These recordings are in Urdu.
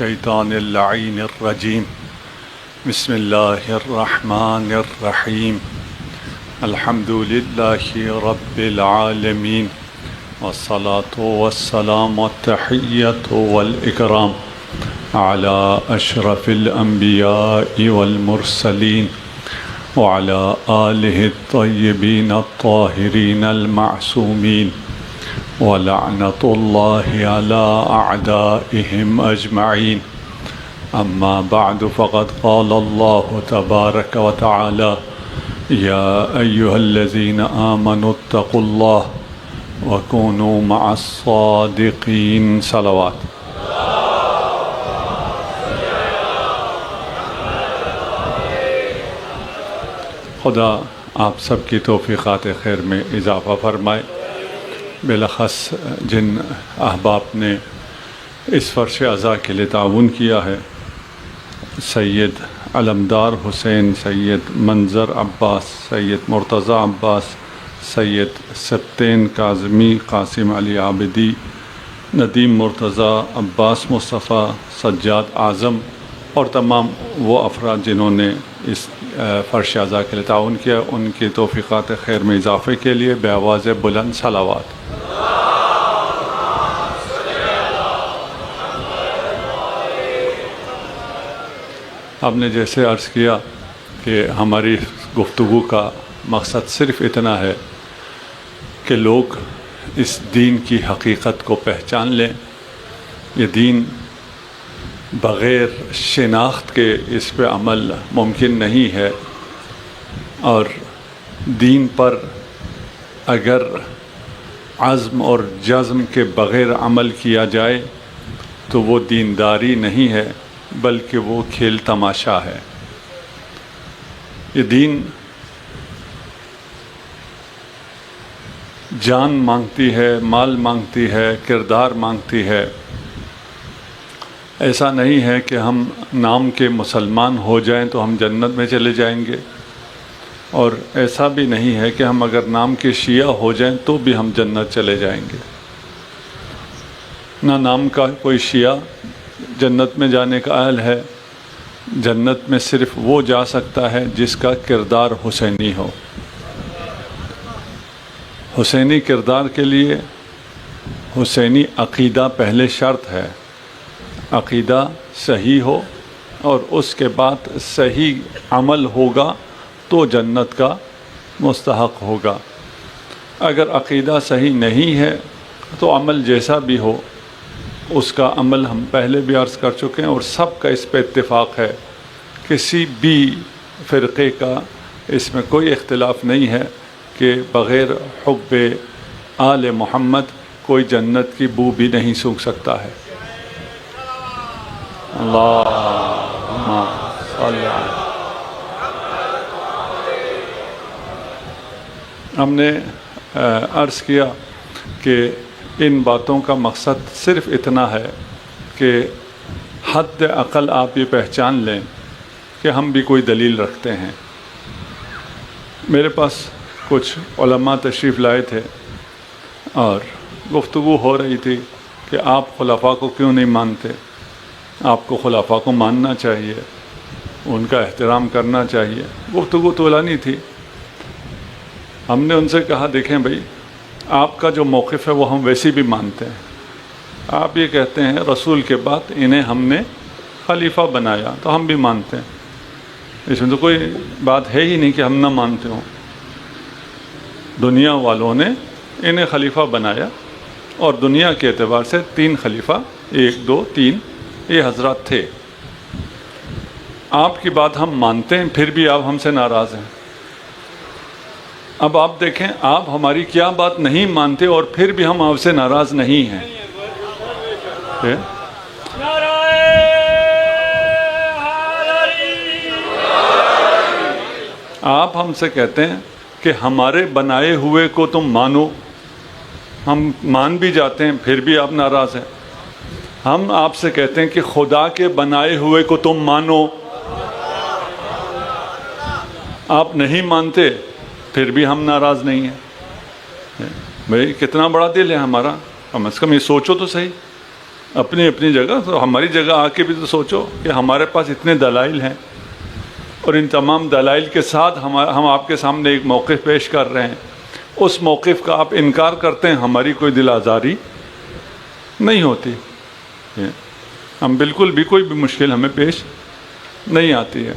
الشیطان اللعین الرجیم بسم اللہ الرحمن الرحیم الحمد للہ رب العالمین والصلاة والسلام والتحیۃ والاکرام علی اشرف الانبیاء والمرسلین وعلى آلہ الطیبین الطاہرین المعصومین ولعنۃ اللہ علی اعدائہم اجمعین اما بعد فقد قال اللہ تبارک وتعالی یا ایہا الذین آمنوا اتقوا اللہ وکونوا مع الصادقین صلوات۔ خدا آپ سب کی توفیقات خیر میں اضافہ فرمائے۔ بالاخص جن احباب نے اس فرش عزا کے لیے تعاون کیا ہے، سید علمدار حسین، سید منظر عباس، سید مرتضی عباس، سید سبطین کاظمی، قاسم علی عابدی، ندیم مرتضی، عباس مصطفیٰ، سجاد اعظم اور تمام وہ افراد جنہوں نے اس فرش عزا کے لیے تعاون کیا، ان کی توفیقات خیر میں اضافے کے لیے بے آواز بلند صلوات۔ آپ نے جیسے عرض کیا کہ ہماری گفتگو کا مقصد صرف اتنا ہے کہ لوگ اس دین کی حقیقت کو پہچان لیں۔ یہ دین بغیر شناخت کے اس پہ عمل ممکن نہیں ہے، اور دین پر اگر عزم اور جزم کے بغیر عمل کیا جائے تو وہ دینداری نہیں ہے بلکہ وہ کھیل تماشا ہے۔ یہ دین جان مانگتی ہے، مال مانگتی ہے، کردار مانگتی ہے۔ ایسا نہیں ہے کہ ہم نام کے مسلمان ہو جائیں تو ہم جنت میں چلے جائیں گے، اور ایسا بھی نہیں ہے کہ ہم اگر نام کے شیعہ ہو جائیں تو بھی ہم جنت چلے جائیں گے۔ نہ نام کا کوئی شیعہ جنت میں جانے کا اہل ہے۔ جنت میں صرف وہ جا سکتا ہے جس کا کردار حسینی ہو۔ حسینی کردار کے لیے حسینی عقیدہ پہلے شرط ہے۔ عقیدہ صحیح ہو اور اس کے بعد صحیح عمل ہوگا تو جنت کا مستحق ہوگا۔ اگر عقیدہ صحیح نہیں ہے تو عمل جیسا بھی ہو، اس کا عمل ہم پہلے بھی عرض کر چکے ہیں اور سب کا اس پہ اتفاق ہے، کسی بھی فرقے کا اس میں کوئی اختلاف نہیں ہے کہ بغیر حب آل محمد کوئی جنت کی بو بھی نہیں سونگھ سکتا ہے۔ اللہم صلی اللہ۔ ہم نے عرض کیا کہ ان باتوں کا مقصد صرف اتنا ہے کہ حد عقل آپ یہ پہچان لیں کہ ہم بھی کوئی دلیل رکھتے ہیں۔ میرے پاس کچھ علماء تشریف لائے تھے اور گفتگو ہو رہی تھی کہ آپ خلفاء کو کیوں نہیں مانتے، آپ کو خلفاء کو ماننا چاہیے، ان کا احترام کرنا چاہیے۔ گفتگو طولانی تھی۔ ہم نے ان سے کہا دیکھیں بھائی، آپ کا جو موقف ہے وہ ہم ویسی بھی مانتے ہیں۔ آپ یہ کہتے ہیں رسول کے بعد انہیں ہم نے خلیفہ بنایا، تو ہم بھی مانتے ہیں۔ اس میں تو کوئی بات ہے ہی نہیں کہ ہم نہ مانتے ہوں۔ دنیا والوں نے انہیں خلیفہ بنایا، اور دنیا کے اعتبار سے 3 خلیفہ، 1 2 3 یہ حضرات تھے۔ آپ کی بات ہم مانتے ہیں، پھر بھی آپ ہم سے ناراض ہیں۔ اب آپ دیکھیں آپ ہماری کیا بات نہیں مانتے اور پھر بھی ہم آپ سے ناراض نہیں ہیں۔ آپ ہم سے کہتے ہیں کہ ہمارے بنائے ہوئے کو تم مانو، ہم مان بھی جاتے ہیں پھر بھی آپ ناراض ہیں۔ ہم آپ سے کہتے ہیں کہ خدا کے بنائے ہوئے کو تم مانو، آپ نہیں مانتے پھر بھی ہم ناراض نہیں ہیں۔ بھئی کتنا بڑا دل ہے ہمارا، کم از کم یہ سوچو تو صحیح۔ اپنی اپنی جگہ، تو ہماری جگہ آ کے بھی تو سوچو کہ ہمارے پاس اتنے دلائل ہیں، اور ان تمام دلائل کے ساتھ ہم آپ کے سامنے ایک موقف پیش کر رہے ہیں، اس موقف کا آپ انکار کرتے ہیں، ہماری کوئی دل آزاری نہیں ہوتی، ہم بالکل بھی کوئی بھی مشکل ہمیں پیش نہیں آتی ہے۔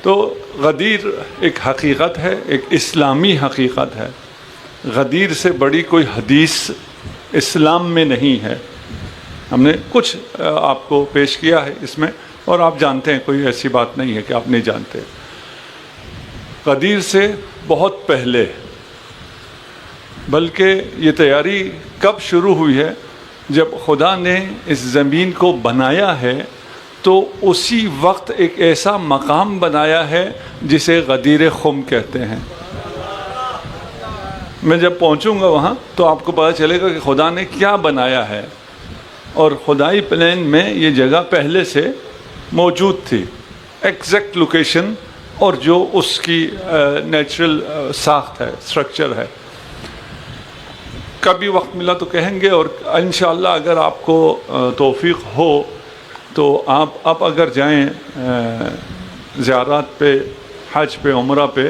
تو غدیر ایک حقیقت ہے، ایک اسلامی حقیقت ہے، غدیر سے بڑی کوئی حدیث اسلام میں نہیں ہے۔ ہم نے کچھ آپ کو پیش کیا ہے اس میں، اور آپ جانتے ہیں، کوئی ایسی بات نہیں ہے کہ آپ نہیں جانتے۔ غدیر سے بہت پہلے، بلکہ یہ تیاری کب شروع ہوئی ہے؟ جب خدا نے اس زمین کو بنایا ہے تو اسی وقت ایک ایسا مقام بنایا ہے جسے غدیر خم کہتے ہیں۔ میں جب پہنچوں گا وہاں تو آپ کو پتہ چلے گا کہ خدا نے کیا بنایا ہے، اور خدائی پلان میں یہ جگہ پہلے سے موجود تھی، ایگزیکٹ لوکیشن اور جو اس کی نیچرل ساخت ہے، اسٹرکچر ہے۔ کبھی وقت ملا تو کہیں گے، اور انشاءاللہ اگر آپ کو توفیق ہو تو آپ اب اگر جائیں زیارات پہ، حج پہ، عمرہ پہ،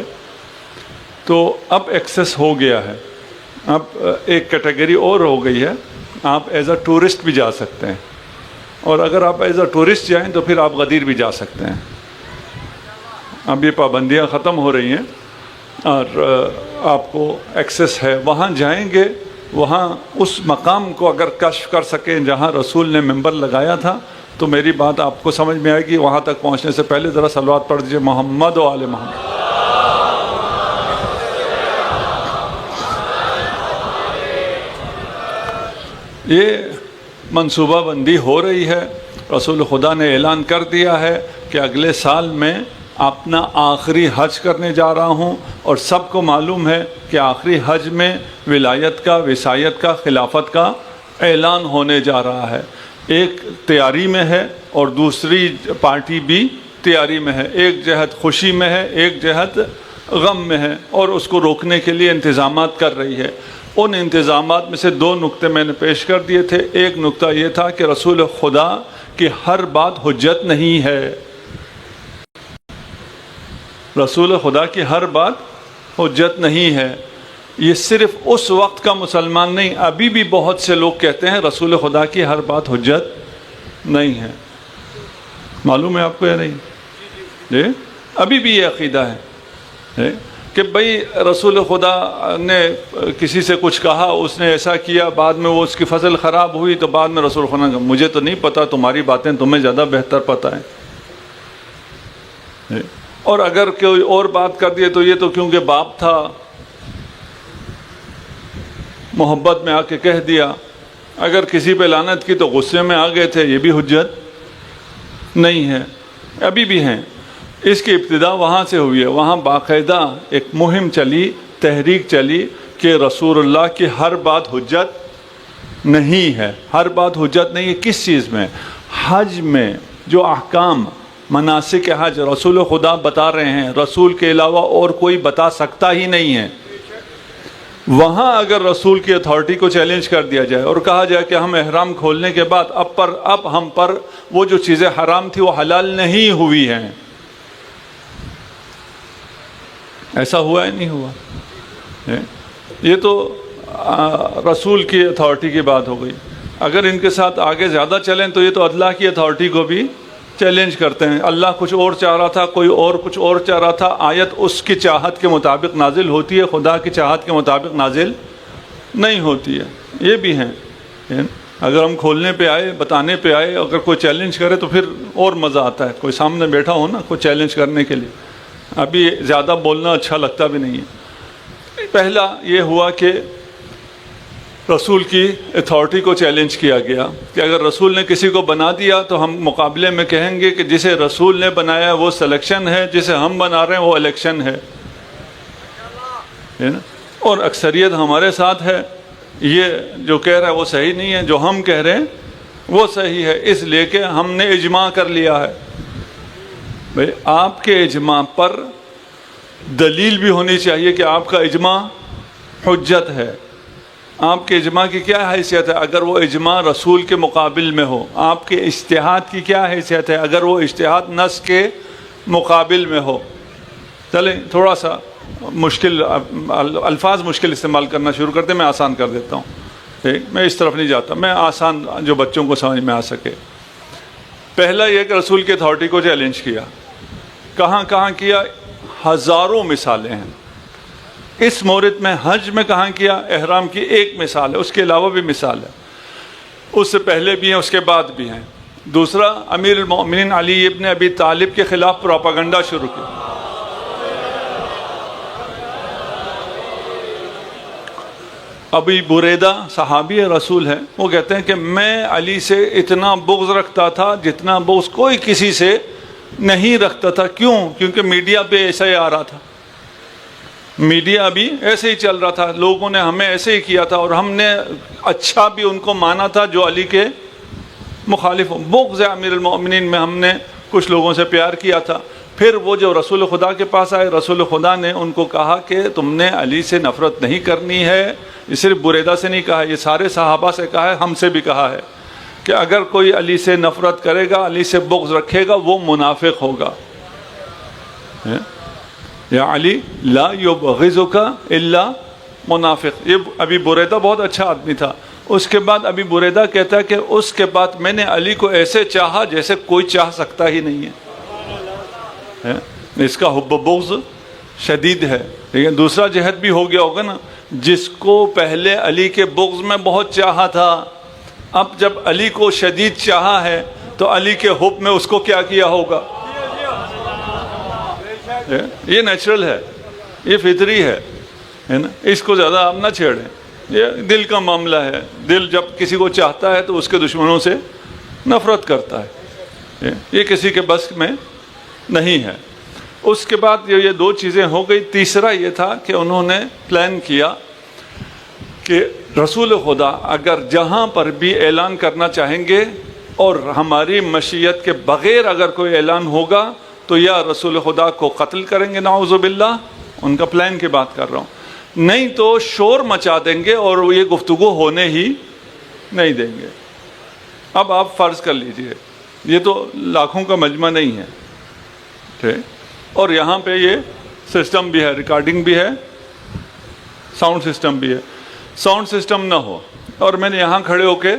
تو اب ایکسیس ہو گیا ہے، اب ایک کیٹیگری اور ہو گئی ہے، آپ ایز اے ٹورسٹ بھی جا سکتے ہیں، اور اگر آپ ایز اے ٹورسٹ جائیں تو پھر آپ غدیر بھی جا سکتے ہیں۔ اب یہ پابندیاں ختم ہو رہی ہیں اور آپ کو ایکسیس ہے، وہاں جائیں گے، وہاں اس مقام کو اگر کشف کر سکیں جہاں رسول نے منبر لگایا تھا تو میری بات آپ کو سمجھ میں آئے گی۔ وہاں تک پہنچنے سے پہلے ذرا صلوات پڑھ دیجئے محمد و آل محمد۔ یہ منصوبہ بندی ہو رہی ہے، رسول خدا نے اعلان کر دیا ہے کہ اگلے سال میں اپنا آخری حج کرنے جا رہا ہوں، اور سب کو معلوم ہے کہ آخری حج میں ولایت کا، وصایت کا، خلافت کا اعلان ہونے جا رہا ہے۔ ایک تیاری میں ہے اور دوسری پارٹی بھی تیاری میں ہے، ایک جہت خوشی میں ہے، ایک جہت غم میں ہے، اور اس کو روکنے کے لیے انتظامات کر رہی ہے۔ ان انتظامات میں سے دو نقطے میں نے پیش کر دیے تھے۔ ایک نقطہ یہ تھا کہ رسول خدا کی ہر بات حجت نہیں ہے، رسول خدا کی ہر بات حجت نہیں ہے۔ یہ صرف اس وقت کا مسلمان نہیں، ابھی بھی بہت سے لوگ کہتے ہیں رسول خدا کی ہر بات حجت نہیں ہے۔ معلوم ہے آپ کو یا نہیں؟ جی، ابھی بھی یہ عقیدہ ہے کہ بھئی رسول خدا نے کسی سے کچھ کہا، اس نے ایسا کیا، بعد میں وہ اس کی فصل خراب ہوئی تو بعد میں رسول خدا نے کہا مجھے تو نہیں پتا، تمہاری باتیں تمہیں زیادہ بہتر پتہ ہیں۔ اور اگر کوئی اور بات کر دیے تو یہ تو کیونکہ باپ تھا، محبت میں آ کے کہہ دیا۔ اگر کسی پہ لعنت کی تو غصے میں آ گئے تھے، یہ بھی حجت نہیں ہے۔ ابھی بھی ہیں۔ اس کی ابتدا وہاں سے ہوئی ہے، وہاں باقاعدہ ایک مہم چلی، تحریک چلی کہ رسول اللہ کی ہر بات حجت نہیں ہے۔ ہر بات حجت نہیں ہے کس چیز میں؟ حج میں جو احکام، مناسک حج رسول خدا بتا رہے ہیں، رسول کے علاوہ اور کوئی بتا سکتا ہی نہیں ہے۔ وہاں اگر رسول کی اتھارٹی کو چیلنج کر دیا جائے اور کہا جائے کہ ہم احرام کھولنے کے بعد اب ہم پر وہ جو چیزیں حرام تھی وہ حلال نہیں ہوئی ہیں، ایسا ہوا ہے نہیں ہوا؟ یہ تو رسول کی اتھارٹی کی بات ہو گئی۔ اگر ان کے ساتھ آگے زیادہ چلیں تو یہ تو اللہ کی اتھارٹی کو بھی چیلنج کرتے ہیں۔ اللہ کچھ اور چاہ رہا تھا، کوئی اور کچھ اور چاہ رہا تھا، آیت اس کی چاہت کے مطابق نازل ہوتی ہے، خدا کی چاہت کے مطابق نازل نہیں ہوتی ہے۔ یہ بھی ہیں۔ اگر ہم کھولنے پہ آئے، بتانے پہ آئے، اگر کوئی چیلنج کرے تو پھر اور مزہ آتا ہے، کوئی سامنے بیٹھا ہو نا کوئی چیلنج کرنے کے لیے۔ ابھی زیادہ بولنا اچھا لگتا بھی نہیں ہے۔ پہلا یہ ہوا کہ رسول کی اتھارٹی کو چیلنج کیا گیا کہ اگر رسول نے کسی کو بنا دیا تو ہم مقابلے میں کہیں گے کہ جسے رسول نے بنایا وہ سلیکشن ہے، جسے ہم بنا رہے ہیں وہ الیکشن ہے نا؟ اور اکثریت ہمارے ساتھ ہے، یہ جو کہہ رہا ہے وہ صحیح نہیں ہے، جو ہم کہہ رہے ہیں وہ صحیح ہے، اس لیے کہ ہم نے اجماع کر لیا ہے۔ بھئی آپ کے اجماع پر دلیل بھی ہونی چاہیے کہ آپ کا اجماع حجت ہے۔ آپ کے اجماع کی کیا حیثیت ہے اگر وہ اجماع رسول کے مقابل میں ہو؟ آپ کے اجتہاد کی کیا حیثیت ہے اگر وہ اجتہاد نص کے مقابل میں ہو؟ چلیں تھوڑا سا مشکل الفاظ مشکل استعمال کرنا شروع کرتے، میں آسان کر دیتا ہوں. ٹھیک، میں اس طرف نہیں جاتا، میں آسان جو بچوں کو سمجھ میں آ سکے. پہلا یہ کہ رسول کی اتھارٹی کو چیلنج کیا. کہاں کہاں کیا؟ ہزاروں مثالیں ہیں. اس مورد میں حج میں کہاں کیا؟ احرام کی ایک مثال ہے، اس کے علاوہ بھی مثال ہے، اس سے پہلے بھی ہیں، اس کے بعد بھی ہیں. دوسرا، امیر المؤمنین علی ابن ابی طالب کے خلاف پروپیگنڈا شروع کیا. ابی بریدہ صحابی رسول ہے، وہ کہتے ہیں کہ میں علی سے اتنا بغض رکھتا تھا جتنا بغض کوئی کسی سے نہیں رکھتا تھا. کیوں؟ کیونکہ میڈیا پہ ایسا ہی آ رہا تھا، میڈیا بھی ایسے ہی چل رہا تھا، لوگوں نے ہمیں ایسے ہی کیا تھا اور ہم نے اچھا بھی ان کو مانا تھا جو علی کے مخالف ہوں. بغض امیر المؤمنین میں ہم نے کچھ لوگوں سے پیار کیا تھا. پھر وہ جو رسول خدا کے پاس آئے، رسول خدا نے ان کو کہا کہ تم نے علی سے نفرت نہیں کرنی ہے. یہ صرف بریدہ سے نہیں کہا، یہ سارے صحابہ سے کہا ہے، ہم سے بھی کہا ہے کہ اگر کوئی علی سے نفرت کرے گا، علی سے بغض رکھے گا، وہ منافق ہوگا. یا علی لا یبغضک الا منافق. یہ ابی بریدہ بہت اچھا آدمی تھا. اس کے بعد ابی بریدہ کہتا ہے کہ اس کے بعد میں نے علی کو ایسے چاہا جیسے کوئی چاہ سکتا ہی نہیں ہے. اس کا حب و بغض شدید ہے. لیکن دوسرا جہد بھی ہو گیا ہوگا نا، جس کو پہلے علی کے بغض میں بہت چاہا تھا، اب جب علی کو شدید چاہا ہے تو علی کے حب میں اس کو کیا کیا ہوگا؟ یہ نیچرل ہے، یہ فطری ہے نا. اس کو زیادہ آپ نہ چھیڑیں، یہ دل کا معاملہ ہے. دل جب کسی کو چاہتا ہے تو اس کے دشمنوں سے نفرت کرتا ہے. یہ کسی کے بس میں نہیں ہے. اس کے بعد یہ دو چیزیں ہو گئی. تیسرا یہ تھا کہ انہوں نے پلان کیا کہ رسول خدا اگر جہاں پر بھی اعلان کرنا چاہیں گے اور ہماری مشیت کے بغیر اگر کوئی اعلان ہوگا تو یا رسول خدا کو قتل کریں گے، نعوذ باللہ، ان کا پلان کی بات کر رہا ہوں، نہیں تو شور مچا دیں گے اور یہ گفتگو ہونے ہی نہیں دیں گے. اب آپ فرض کر لیجئے، یہ تو لاکھوں کا مجمع نہیں ہے، ٹھیک، اور یہاں پہ یہ سسٹم بھی ہے، ریکارڈنگ بھی ہے، ساؤنڈ سسٹم بھی ہے. ساؤنڈ سسٹم نہ ہو اور میں نے یہاں کھڑے ہو کے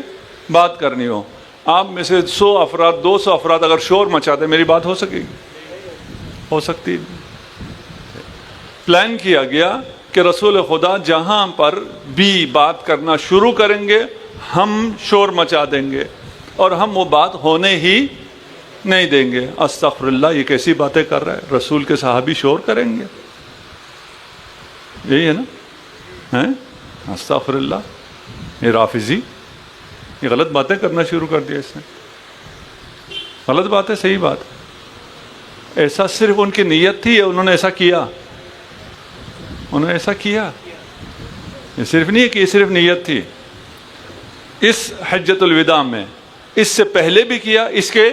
بات کرنی ہو، آپ میں سے 100 افراد 200 افراد اگر شور مچا دیں، میری بات ہو سکے گی؟ ہو سکتی. پلان کیا گیا کہ رسول خدا جہاں پر بھی بات کرنا شروع کریں گے ہم شور مچا دیں گے اور ہم وہ بات ہونے ہی نہیں دیں گے. استغفر اللہ، یہ کیسی باتیں کر رہا ہے؟ رسول کے صحابی شور کریں گے؟ یہی ہے نا؟ استغفر اللہ. یہ رافضی یہ غلط باتیں کرنا شروع کر دیا اس نے. غلط بات ہے، صحیح بات. ایسا صرف ان کی نیت تھی، انہوں نے ایسا کیا، انہوں نے ایسا کیا. یہ صرف نہیں ہے کہ یہ صرف نیت تھی. اس حجۃ الوداع میں اس سے پہلے بھی کیا، اس کے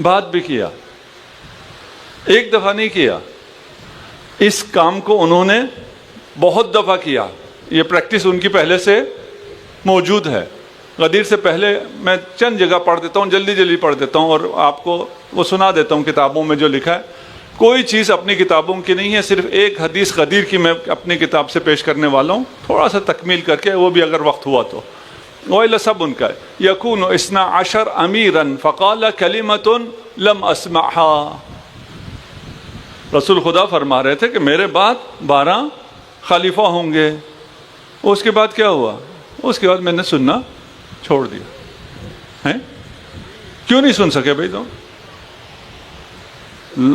بعد بھی کیا. ایک دفعہ نہیں کیا، اس کام کو انہوں نے بہت دفعہ کیا. یہ پریکٹس ان کی پہلے سے موجود ہے. غدیر سے پہلے میں چند جگہ پڑھ دیتا ہوں، جلدی جلدی پڑھ دیتا ہوں اور آپ کو وہ سنا دیتا ہوں کتابوں میں جو لکھا ہے. کوئی چیز اپنی کتابوں کی نہیں ہے، صرف ایک حدیث غدیر کی میں اپنی کتاب سے پیش کرنے والا ہوں، تھوڑا سا تکمیل کر کے، وہ بھی اگر وقت ہوا تو. وَإِلَّا سب ان کا ہے. يَكُونُ 12 أَمِيرًا فَقَالَ كَلِمَةٌ لَمْ أَسْمَعْهَا. رسول خدا فرما رہے تھے کہ میرے بعد 12 خلیفہ ہوں گے. اس کے بعد کیا ہوا؟ اس کے بعد میں نے سننا چھوڑ دیا. ہیں کیوں نہیں سن سکے بھائی؟ تو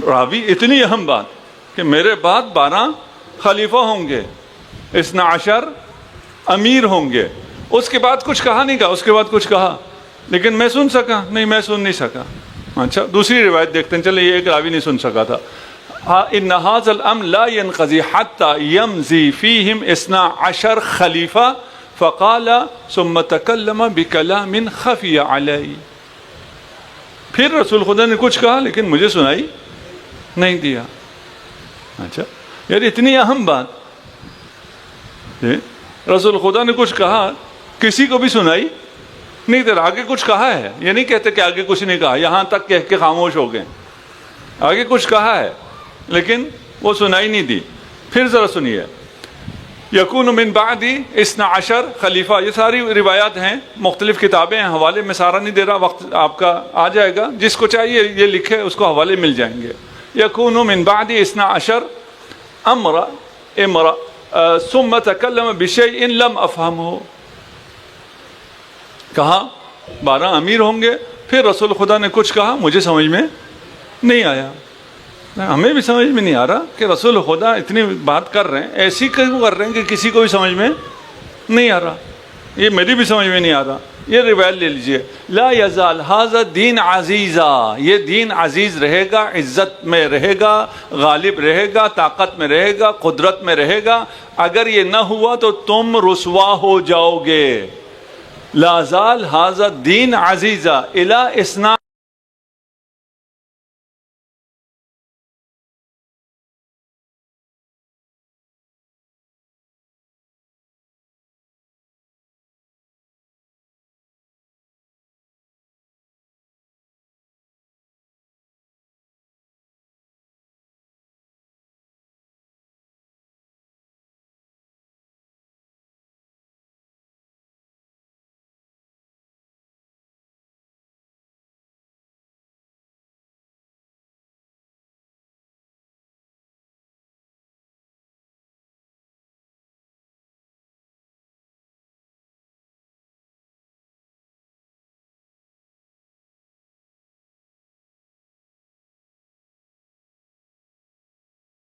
راوی اتنی اہم بات کہ میرے بعد 12 خلیفہ ہوں گے، 12 امیر ہوں گے. اس کے بعد کچھ کہا نہیں، کہا اس کے بعد کچھ کہا، لیکن میں سن سکا نہیں، میں سن نہیں سکا. اچھا دوسری روایت دیکھتے ہیں. چلے یہ ایک راوی نہیں سن سکا تھا. ان هذا الامر لا ينقضي حتى يمضي فيهم 12 خلیفہ فقال ثم تكلم بكلام خفي علي. پھر رسول خدا نے کچھ کہا لیکن مجھے سنائی نہیں دیا. اچھا یار اتنی اہم بات، رسول خدا نے کچھ کہا، کسی کو بھی سنائی نہیں دے رہا. آگے کچھ کہا ہے، یہ نہیں کہتے کہ آگے کچھ نہیں کہا، یہاں تک کہہ کے خاموش ہو گئے. آگے کچھ کہا ہے لیکن وہ سنائی نہیں دی. پھر ذرا سنیے، یکون من بعدی 12 خلیفہ. یہ ساری روایات ہیں، مختلف کتابیں ہیں، حوالے میں سارا نہیں دے رہا، وقت آپ کا آ جائے گا، جس کو چاہیے یہ لکھے، اس کو حوالے مل جائیں گے. یکون من بعدی 12 امرا ثم تکلم بشیء لم افہمہ. کہا 12 امیر ہوں گے، پھر رسول خدا نے کچھ کہا مجھے سمجھ میں نہیں آیا. ہمیں بھی سمجھ میں نہیں آ رہا کہ رسول خدا اتنی بات کر رہے ہیں، ایسی کیوں کر رہے ہیں کہ کسی کو بھی سمجھ میں نہیں آ رہا. یہ میری بھی سمجھ میں نہیں آ رہا. یہ روایت لے لیجئے، لا یزال ھذا دین عزیزا. یہ دین عزیز رہے گا، عزت میں رہے گا، غالب رہے گا، طاقت میں رہے گا، قدرت میں رہے گا. اگر یہ نہ ہوا تو تم رسوا ہو جاؤ گے. لا زال ھذا دین عزیزا الی اسنا.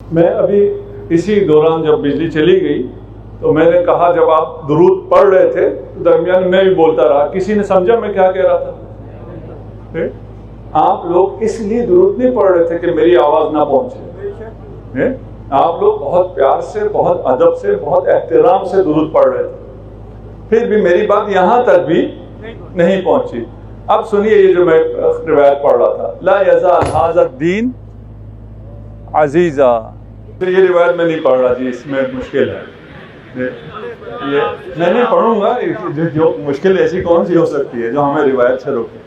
میں ابھی اسی دوران جب بجلی چلی گئی تو میں نے کہا جب آپ درود پڑھ رہے تھے تو درمیان میں بھی بولتا رہا. کسی نے سمجھا میں کیا کہہ رہا تھا؟ آپ لوگ اس لیے درود نہیں پڑھ رہے تھے کہ میری آواز نہ پہنچے. آپ لوگ بہت پیار سے، بہت ادب سے، بہت احترام سے درود پڑھ رہے تھے، پھر بھی میری بات یہاں تک بھی نہیں پہنچی. اب سنیے یہ جو میں روایت پڑھ رہا تھا، لا یزال ھذا الدین عزیزا. یہ روایت میں نہیں پڑھ رہا جی، اس میں مشکل ہے. یہ میں نہیں پڑھوں گا. جو مشکل ایسی کون سی ہو سکتی ہے جو ہمیں روایت سے روکے؟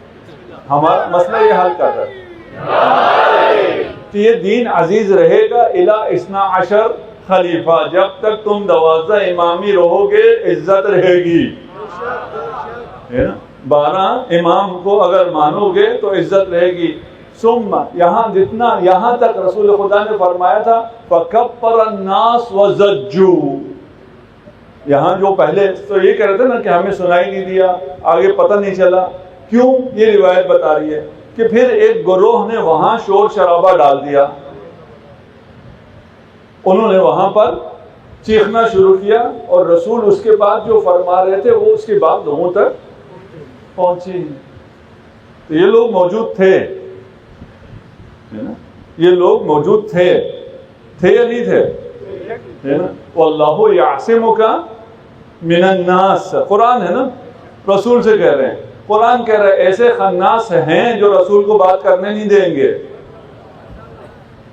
ہمارا مسئلہ یہ حل کر رہا ہے کہ یہ دین عزیز رہے گا الی 12 خلیفہ. جب تک تم 12 امامی رہو گے عزت رہے گی. ہے نا، 12 امام کو اگر مانو گے تو عزت رہے گی. ثم یہاں تک رسول خدا نے فرمایا تھا فکبر الناس وزجوا. یہاں جو پہلے تو یہ کہہ رہے تھے نا کہ ہمیں سنائی نہیں دیا، آگے پتہ نہیں چلا. کیوں؟ یہ روایت بتا رہی ہے کہ پھر ایک گروہ نے وہاں شور شرابہ ڈال دیا. انہوں نے وہاں پر چیخنا شروع کیا اور رسول اس کے بعد جو فرما رہے تھے وہ اس کے بعد لوگوں تک پہنچی. تو یہ لوگ موجود تھے، یہ لوگ موجود تھے یا نہیں تھے؟ واللہ یعصمک من الناس. قرآن ہے نا، رسول سے کہہ رہے ہیں. قرآن کہہ رہے ہیں ایسے خناس ہیں جو رسول کو بات کرنے نہیں دیں گے.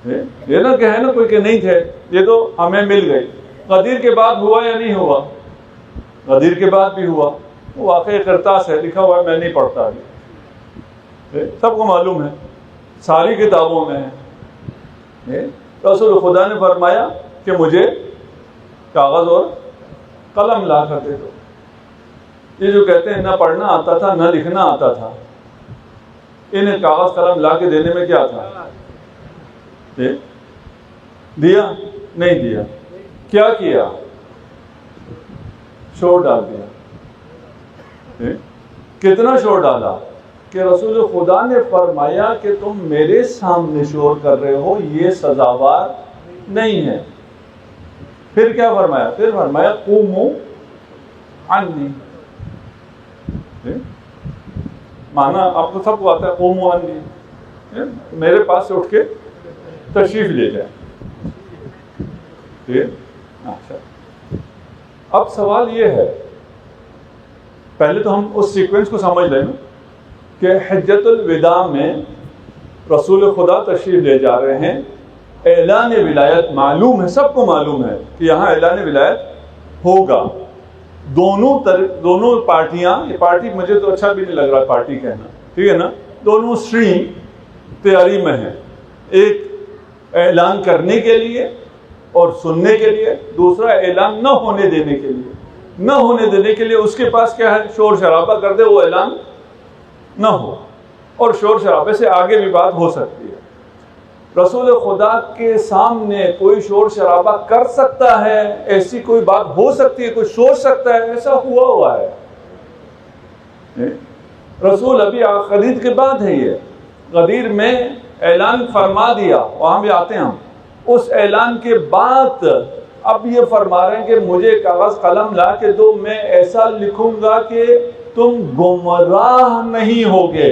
یہ نہ کہے نا کوئی کہ نہیں تھے، یہ تو ہمیں مل گئی. غدیر کے بعد ہوا یا نہیں ہوا؟ غدیر کے بعد بھی ہوا. وہ واقعی قرطاس ہے، لکھا ہوا ہے، میں نہیں پڑھتا ابھی، سب کو معلوم ہے، ساری کتابوں میں ہے. رسول خدا نے فرمایا کہ مجھے کاغذ اور قلم لا کر دے دو. یہ جو کہتے ہیں نہ پڑھنا آتا تھا نہ لکھنا آتا تھا، انہیں کاغذ قلم لا کے دینے میں کیا تھا؟ دیا؟ نہیں دیا. کیا کیا؟ شور ڈال دیا. کتنا شور ڈالا کہ رسول خدا نے فرمایا کہ تم میرے سامنے شور کر رہے ہو، یہ سزاوار نہیں ہے. پھر کیا فرمایا؟ پھر فرمایا قوموا عنی. مانا آپ کو سب کو آتا ہے، قوموا عنی، میرے پاس سے اٹھ کے تشریف لے جائے. اچھا، اب سوال یہ ہے، پہلے تو ہم اس سیکوینس کو سمجھ لیں کہ حجت الوداع میں رسول خدا تشریف لے جا رہے ہیں. اعلان ولایت معلوم ہے، سب کو معلوم ہے کہ یہاں اعلان ولایت ہوگا. دونوں پارٹیاں، یہ پارٹی مجھے تو اچھا بھی نہیں لگ رہا پارٹی کہنا، ٹھیک ہے نا، دونوں اسٹریم تیاری میں ہیں، ایک اعلان کرنے کے لیے اور سننے کے لیے، دوسرا اعلان نہ ہونے دینے کے لیے۔ نہ ہونے دینے کے لیے اس کے پاس کیا ہے، شور شرابہ کر دے، وہ اعلان نہ ہو، اور شور شرابے سے آگے بھی بات ہو سکتی ہے۔ رسول خدا کے سامنے کوئی شور شرابہ کر سکتا ہے، ایسی کوئی بات ہو سکتی ہے، کوئی سوچ سکتا ہے، ایسا ہوا ہے۔ رسول ابھی غدیر کے بعد ہے، یہ غدیر میں اعلان فرما دیا، وہاں بھی آتے ہیں ہم، اس اعلان کے بعد اب یہ فرما رہے ہیں کہ مجھے کاغذ قلم لا کے دو، میں ایسا لکھوں گا کہ تم گمراہ نہیں ہوگے۔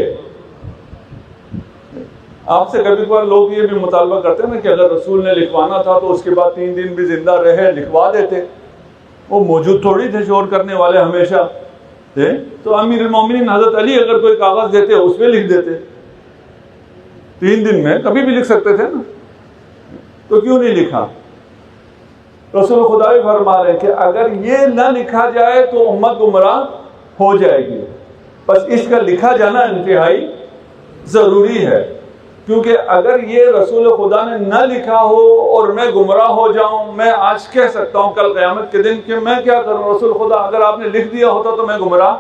آپ سے کبھی کبھار لوگ یہ بھی مطالبہ کرتے ہیں نا کہ اگر رسول نے لکھوانا تھا تو اس کے بعد 3 دن بھی زندہ رہے لکھوا دیتے، وہ موجود تھوڑی تھے شور کرنے والے ہمیشہ تھے، تو امیر المومنین حضرت علی اگر کوئی کاغذ دیتے اس پہ لکھ دیتے، 3 دن میں کبھی بھی لکھ سکتے تھے نا، تو کیوں نہیں لکھا؟ رسول خدا بھی فرما رہے کہ اگر یہ نہ لکھا جائے تو امت گمراہ ہو جائے گی، بس اس کا لکھا جانا انتہائی ضروری ہے، کیونکہ اگر یہ رسول خدا نے نہ لکھا ہو اور میں گمراہ ہو جاؤں، میں آج کہہ سکتا ہوں کل قیامت کے دن کہ میں کیا کروں، رسول خدا اگر آپ نے لکھ دیا ہوتا تو میں گمراہ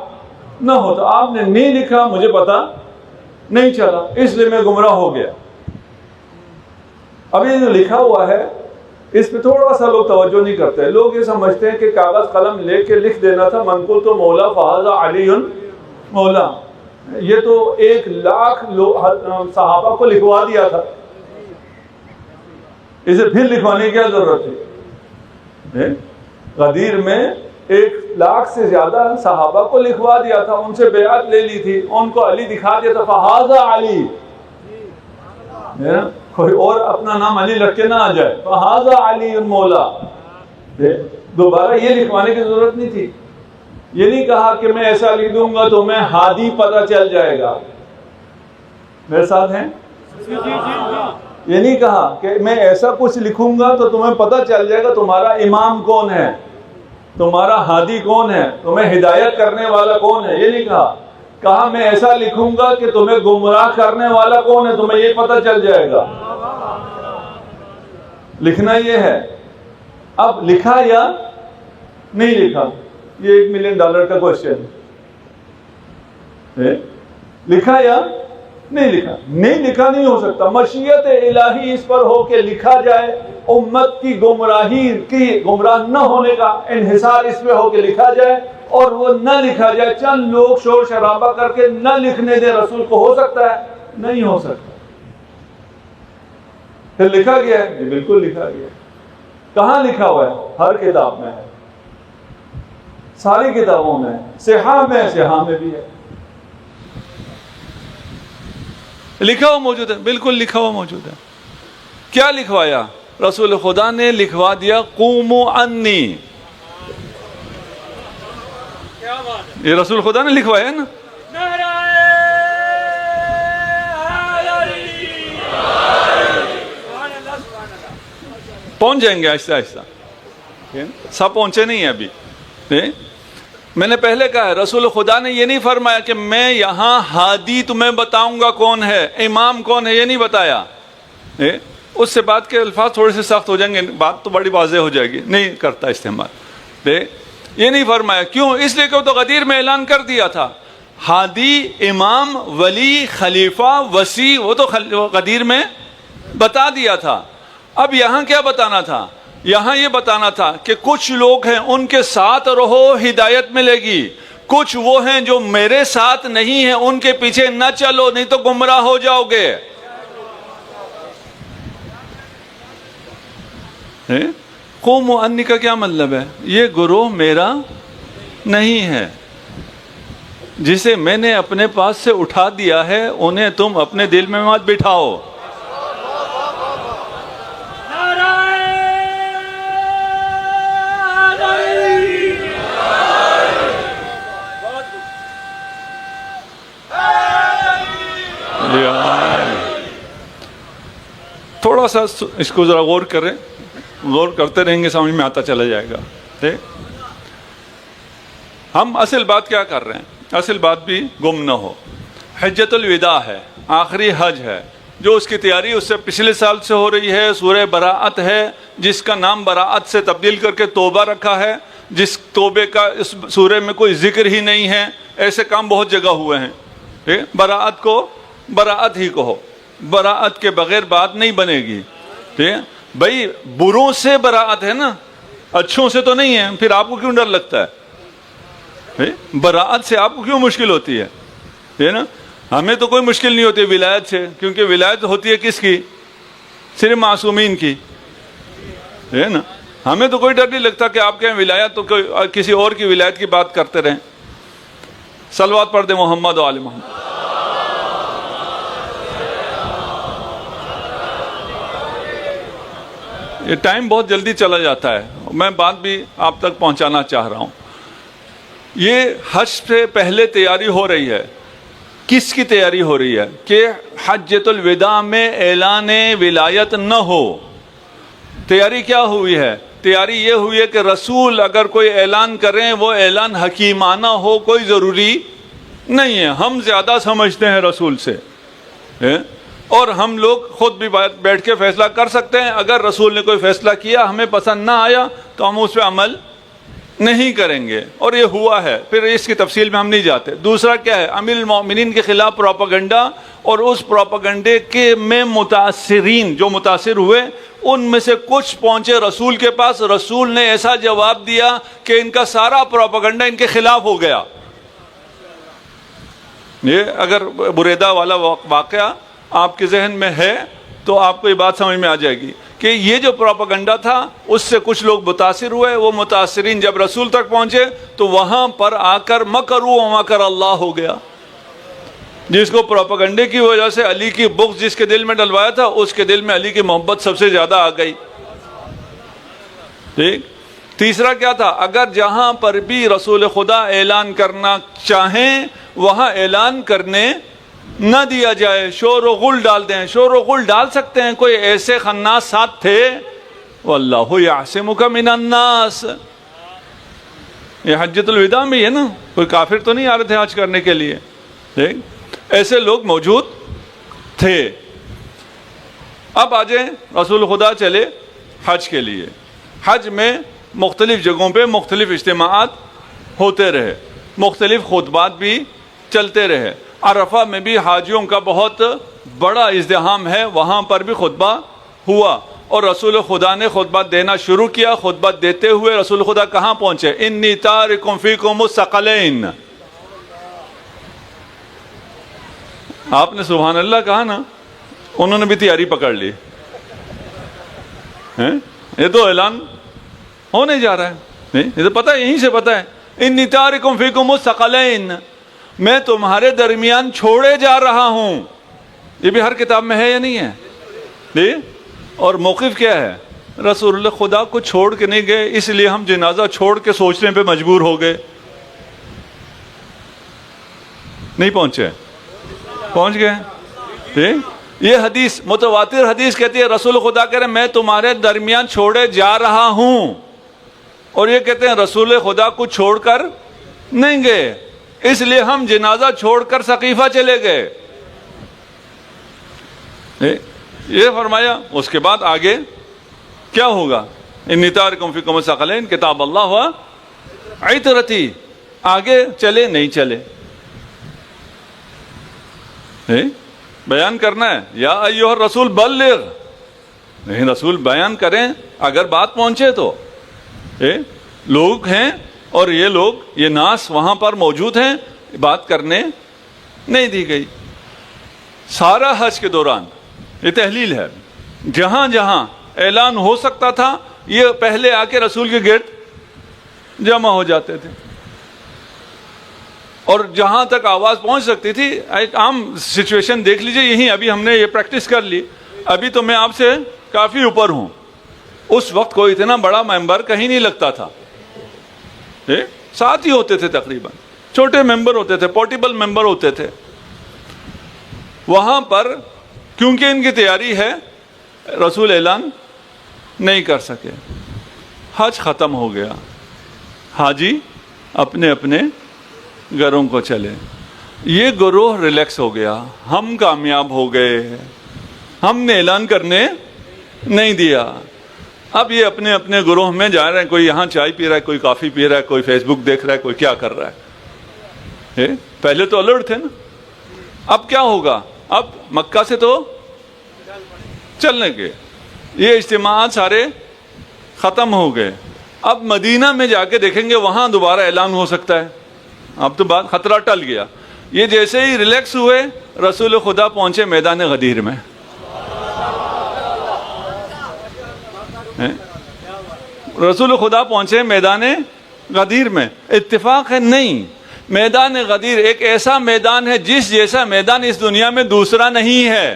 نہ ہوتا، آپ نے نہیں لکھا، مجھے پتا نہیں چلا، اس لیے میں گمراہ ہو گیا۔ اب یہ جو لکھا ہوا ہے اس پہ تھوڑا سا لوگ توجہ نہیں کرتے، لوگ یہ سمجھتے ہیں کہ کاغذ قلم لے کے لکھ دینا تھا، منقول تو مولا فہذا علی مولا، یہ تو 1,00,000 صحابہ کو لکھوا دیا تھا، اسے پھر لکھوانے کی کیا ضرورت ہے؟ غدیر میں 1,00,000 سے زیادہ صحابہ کو لکھوا دیا تھا، ان سے بیعت لے لی تھی، ان کو علی دکھا دیا تھا، فہذا علی، کوئی اور اپنا نام علی رکھ کے نہ آ جائے، فہذا علی مولا، دوبارہ یہ لکھوانے کی ضرورت نہیں تھی۔ یہ نہیں کہا کہ میں ایسا لکھ دوں گا تو میں ہادی پتہ چل جائے گا، میرے ساتھ ہیں؟ یہ نہیں کہا کہ میں ایسا کچھ لکھوں گا تو تمہیں پتہ چل جائے گا تمہارا امام کون ہے، تمہارا ہادی کون ہے، تمہیں ہدایت کرنے والا کون ہے، یہ نہیں کہا میں ایسا لکھوں گا کہ تمہیں گمراہ کرنے والا کون ہے، تمہیں یہ پتہ چل جائے گا۔ لکھنا یہ ہے۔ اب لکھا یا نہیں لکھا، یہ $1 ملین کا کوشچن ہے، لکھا یا نہیں لکھا؟ نہیں لکھا نہیں ہو سکتا، مشیت الہی اس پر ہو کہ لکھا جائے، امت کی گمراہ نہ ہونے کا انحصار اس پہ ہو کہ لکھا جائے، اور وہ نہ لکھا جائے، چند لوگ شور شرابہ کر کے نہ لکھنے دے رسول کو، ہو سکتا ہے؟ نہیں ہو سکتا۔ پھر لکھا گیا ہے؟ جی بالکل لکھا گیا ہے۔ کہاں لکھا ہوا ہے؟ ہر کتاب میں ہے، ساری کتابوں میں، صحاح میں بھی ہے، لکھا ہوا موجود ہے، بالکل لکھا ہوا موجود ہے۔ کیا لکھوایا؟ رسول خدا نے لکھوا دیا قوموا انی، یہ رسول خدا نے لکھوایا ہے نا، پہنچ جائیں گے آہستہ آہستہ، سب پہنچے نہیں ہیں ابھی۔ میں نے پہلے کہا ہے رسول خدا نے یہ نہیں فرمایا کہ میں یہاں ہادی تمہیں بتاؤں گا کون ہے، امام کون ہے، یہ نہیں بتایا۔ اس سے بات کے الفاظ تھوڑے سے سخت ہو جائیں گے، بات تو بڑی واضح ہو جائے گی، نہیں کرتا استعمال۔ یہ نہیں فرمایا، کیوں؟ اس لیے کہ وہ تو غدیر میں اعلان کر دیا تھا، ہادی، امام، ولی، خلیفہ، وصی، وہ تو غدیر میں بتا دیا تھا۔ اب یہاں کیا بتانا تھا؟ یہاں یہ بتانا تھا کہ کچھ لوگ ہیں ان کے ساتھ رہو، ہدایت ملے گی، کچھ وہ ہیں جو میرے ساتھ نہیں ہیں، ان کے پیچھے نہ چلو، نہیں تو گمراہ ہو جاؤ گے۔ قوموا انی کا کیا مطلب ہے؟ یہ گروہ میرا نہیں ہے، جسے میں نے اپنے پاس سے اٹھا دیا ہے، انہیں تم اپنے دل میں مت بٹھاؤ۔ تھوڑا سا اس کو ذرا غور کریں، غور کرتے رہیں گے، سمجھ میں آتا چلا جائے گا۔ ہم اصل بات کیا کر رہے ہیں؟ اصل بات بھی گم نہ ہو. حجۃ الوداع ہے، آخری حج ہے، جو اس کی تیاری اس سے پچھلے سال سے ہو رہی ہے. سورہ براءت ہے جس کا نام براءت سے تبدیل کر کے توبہ رکھا ہے، جس توبے کا اس سورہ میں کوئی ذکر ہی نہیں ہے. ایسے کام بہت جگہ ہوئے ہیں. براءت کو براءت ہی کہو، براءت کے بغیر بات نہیں بنے گی. ٹھیک ہے بھائی، بروں سے براءت ہے نا، اچھوں سے تو نہیں ہے. پھر آپ کو کیوں ڈر لگتا ہے؟ براءت سے آپ کو کیوں مشکل ہوتی ہے نا؟ ہمیں تو کوئی مشکل نہیں ہوتی ولایت سے، کیونکہ ولایت ہوتی ہے کس کی؟ صرف معصومین کی، ہے نا. ہمیں تو کوئی ڈر نہیں لگتا کہ آپ کہیں ولایت تو کوئی کسی اور کی ولایت کی بات کرتے رہیں. صلوات پڑھ دیں محمد و آل محمد. یہ ٹائم بہت جلدی چلا جاتا ہے، میں بات بھی آپ تک پہنچانا چاہ رہا ہوں. یہ حج سے پہلے تیاری ہو رہی ہے. کس کی تیاری ہو رہی ہے؟ کہ حجۃ الوداع میں اعلان ولایت نہ ہو. تیاری کیا ہوئی ہے؟ تیاری یہ ہوئی ہے کہ رسول اگر کوئی اعلان کریں وہ اعلان حکیمانہ ہو، کوئی ضروری نہیں ہے. ہم زیادہ سمجھتے ہیں رسول سے، اور ہم لوگ خود بھی بیٹھ کے فیصلہ کر سکتے ہیں. اگر رسول نے کوئی فیصلہ کیا ہمیں پسند نہ آیا تو ہم اس پہ عمل نہیں کریں گے، اور یہ ہوا ہے. پھر اس کی تفصیل میں ہم نہیں جاتے. دوسرا کیا ہے؟ امیر المومنین کے خلاف پروپیگنڈا، اور اس پروپیگنڈے کے میں متاثرین جو متاثر ہوئے ان میں سے کچھ پہنچے رسول کے پاس. رسول نے ایسا جواب دیا کہ ان کا سارا پروپیگنڈا ان کے خلاف ہو گیا. یہ اگر بریدہ والا واقعہ آپ کے ذہن میں ہے تو آپ کو یہ بات سمجھ میں آ جائے گی کہ یہ جو پروپیگنڈا تھا اس سے کچھ لوگ متاثر ہوئے. وہ متاثرین جب رسول تک پہنچے تو وہاں پر آ کر مکروا ومکر اللہ ہو گیا. جس کو پروپیگنڈے کی وجہ سے علی کی بغض جس کے دل میں ڈلوایا تھا، اس کے دل میں علی کی محبت سب سے زیادہ آ گئی. ٹھیک. تیسرا کیا تھا؟ اگر جہاں پر بھی رسول خدا اعلان کرنا چاہیں وہاں اعلان کرنے نہ دیا جائے، شور و غل ڈال دیں. شور و غل ڈال سکتے ہیں، کوئی ایسے خناس ساتھ تھے. واللہ یعصمک من الناس. یہ حجۃ الوداع میں ہے نا، کوئی کافر تو نہیں آ رہے تھے حج کرنے کے لیے. دیکھ ایسے لوگ موجود تھے. اب آ جائیں، رسول خدا چلے حج کے لیے. حج میں مختلف جگہوں پہ مختلف اجتماعات ہوتے رہے، مختلف خطبات بھی چلتے رہے. عرفہ میں بھی حاجیوں کا بہت بڑا ازدحام ہے، وہاں پر بھی خطبہ ہوا اور رسول خدا نے خطبہ دینا شروع کیا. خطبہ دیتے ہوئے رسول خدا کہاں پہنچے؟ انی تارکم فیکم الثقلین. آپ نے سبحان اللہ کہا نا، انہوں نے بھی تیاری پکڑ لی. یہ تو اعلان ہونے جا رہا ہے، یہ تو پتہ ہے، یہیں سے پتہ ہے. انی تارکم فیکم الثقلین، میں تمہارے درمیان چھوڑے جا رہا ہوں. یہ بھی ہر کتاب میں ہے یا نہیں ہے؟ اور موقف کیا ہے؟ رسول اللہ خدا کو چھوڑ کے نہیں گئے، اس لیے ہم جنازہ چھوڑ کے سوچنے پہ مجبور ہو گئے. نہیں پہنچے؟ پہنچ گئے. یہ حدیث متواتر حدیث کہتی ہے رسول خدا کہہ رہے میں تمہارے درمیان چھوڑے جا رہا ہوں، اور یہ کہتے ہیں رسول خدا کو چھوڑ کر نہیں گئے، اس لیے ہم جنازہ چھوڑ کر سقیفہ چلے گئے. یہ فرمایا. اس کے بعد آگے کیا ہوگا؟ انی تارکم فیکم الثقلین کتاب اللہ و عترتی. آگے چلے نہیں چلے؟ بیان کرنا ہے. یا ایھا الرسول بلغ. نہیں، رسول بیان کریں اگر بات پہنچے تو. لوگ ہیں اور یہ لوگ، یہ ناس وہاں پر موجود ہیں، بات کرنے نہیں دی گئی. سارا حج کے دوران یہ تحلیل ہے، جہاں جہاں اعلان ہو سکتا تھا یہ پہلے آ کے رسول کے گرد جمع ہو جاتے تھے، اور جہاں تک آواز پہنچ سکتی تھی. ایک عام سچویشن دیکھ لیجئے، یہیں ابھی ہم نے یہ پریکٹس کر لی. ابھی تو میں آپ سے کافی اوپر ہوں، اس وقت کوئی اتنا بڑا ممبر کہیں نہیں لگتا تھا. ساتھ ہی ہوتے تھے، تقریباً چھوٹے ممبر ہوتے تھے، پورٹیبل ممبر ہوتے تھے. وہاں پر کیونکہ ان کی تیاری ہے رسول اعلان نہیں کر سکے. حج ختم ہو گیا، حاجی اپنے اپنے گھروں کو چلے. یہ گروہ ریلیکس ہو گیا, ہم کامیاب ہو گئے, ہم نے اعلان کرنے نہیں دیا. اب یہ اپنے اپنے گروہ میں جا رہے ہیں, کوئی یہاں چائے پی رہا ہے, کوئی کافی پی رہا ہے, کوئی فیس بک دیکھ رہا ہے, کوئی کیا کر رہا ہے. پہلے تو الرٹ تھے نا. اب کیا ہوگا؟ اب مکہ سے تو چلنے کے یہ اجتماعات سارے ختم ہو گئے. اب مدینہ میں جا کے دیکھیں گے, وہاں دوبارہ اعلان ہو سکتا ہے. اب تو بات خطرہ ٹل گیا. یہ جیسے ہی ریلیکس ہوئے, رسول خدا پہنچے میدان غدیر میں. رسول خدا پہنچے میدان غدیر میں. اتفاق ہے؟ نہیں. میدان غدیر ایک ایسا میدان ہے جس جیسا میدان اس دنیا میں دوسرا نہیں ہے.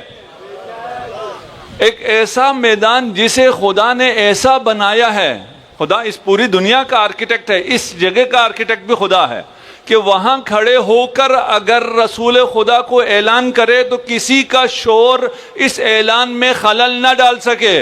ایک ایسا میدان جسے خدا نے ایسا بنایا ہے. خدا اس پوری دنیا کا آرکیٹیکٹ ہے, اس جگہ کا آرکیٹیکٹ بھی خدا ہے, کہ وہاں کھڑے ہو کر اگر رسول خدا کو اعلان کرے تو کسی کا شور اس اعلان میں خلل نہ ڈال سکے.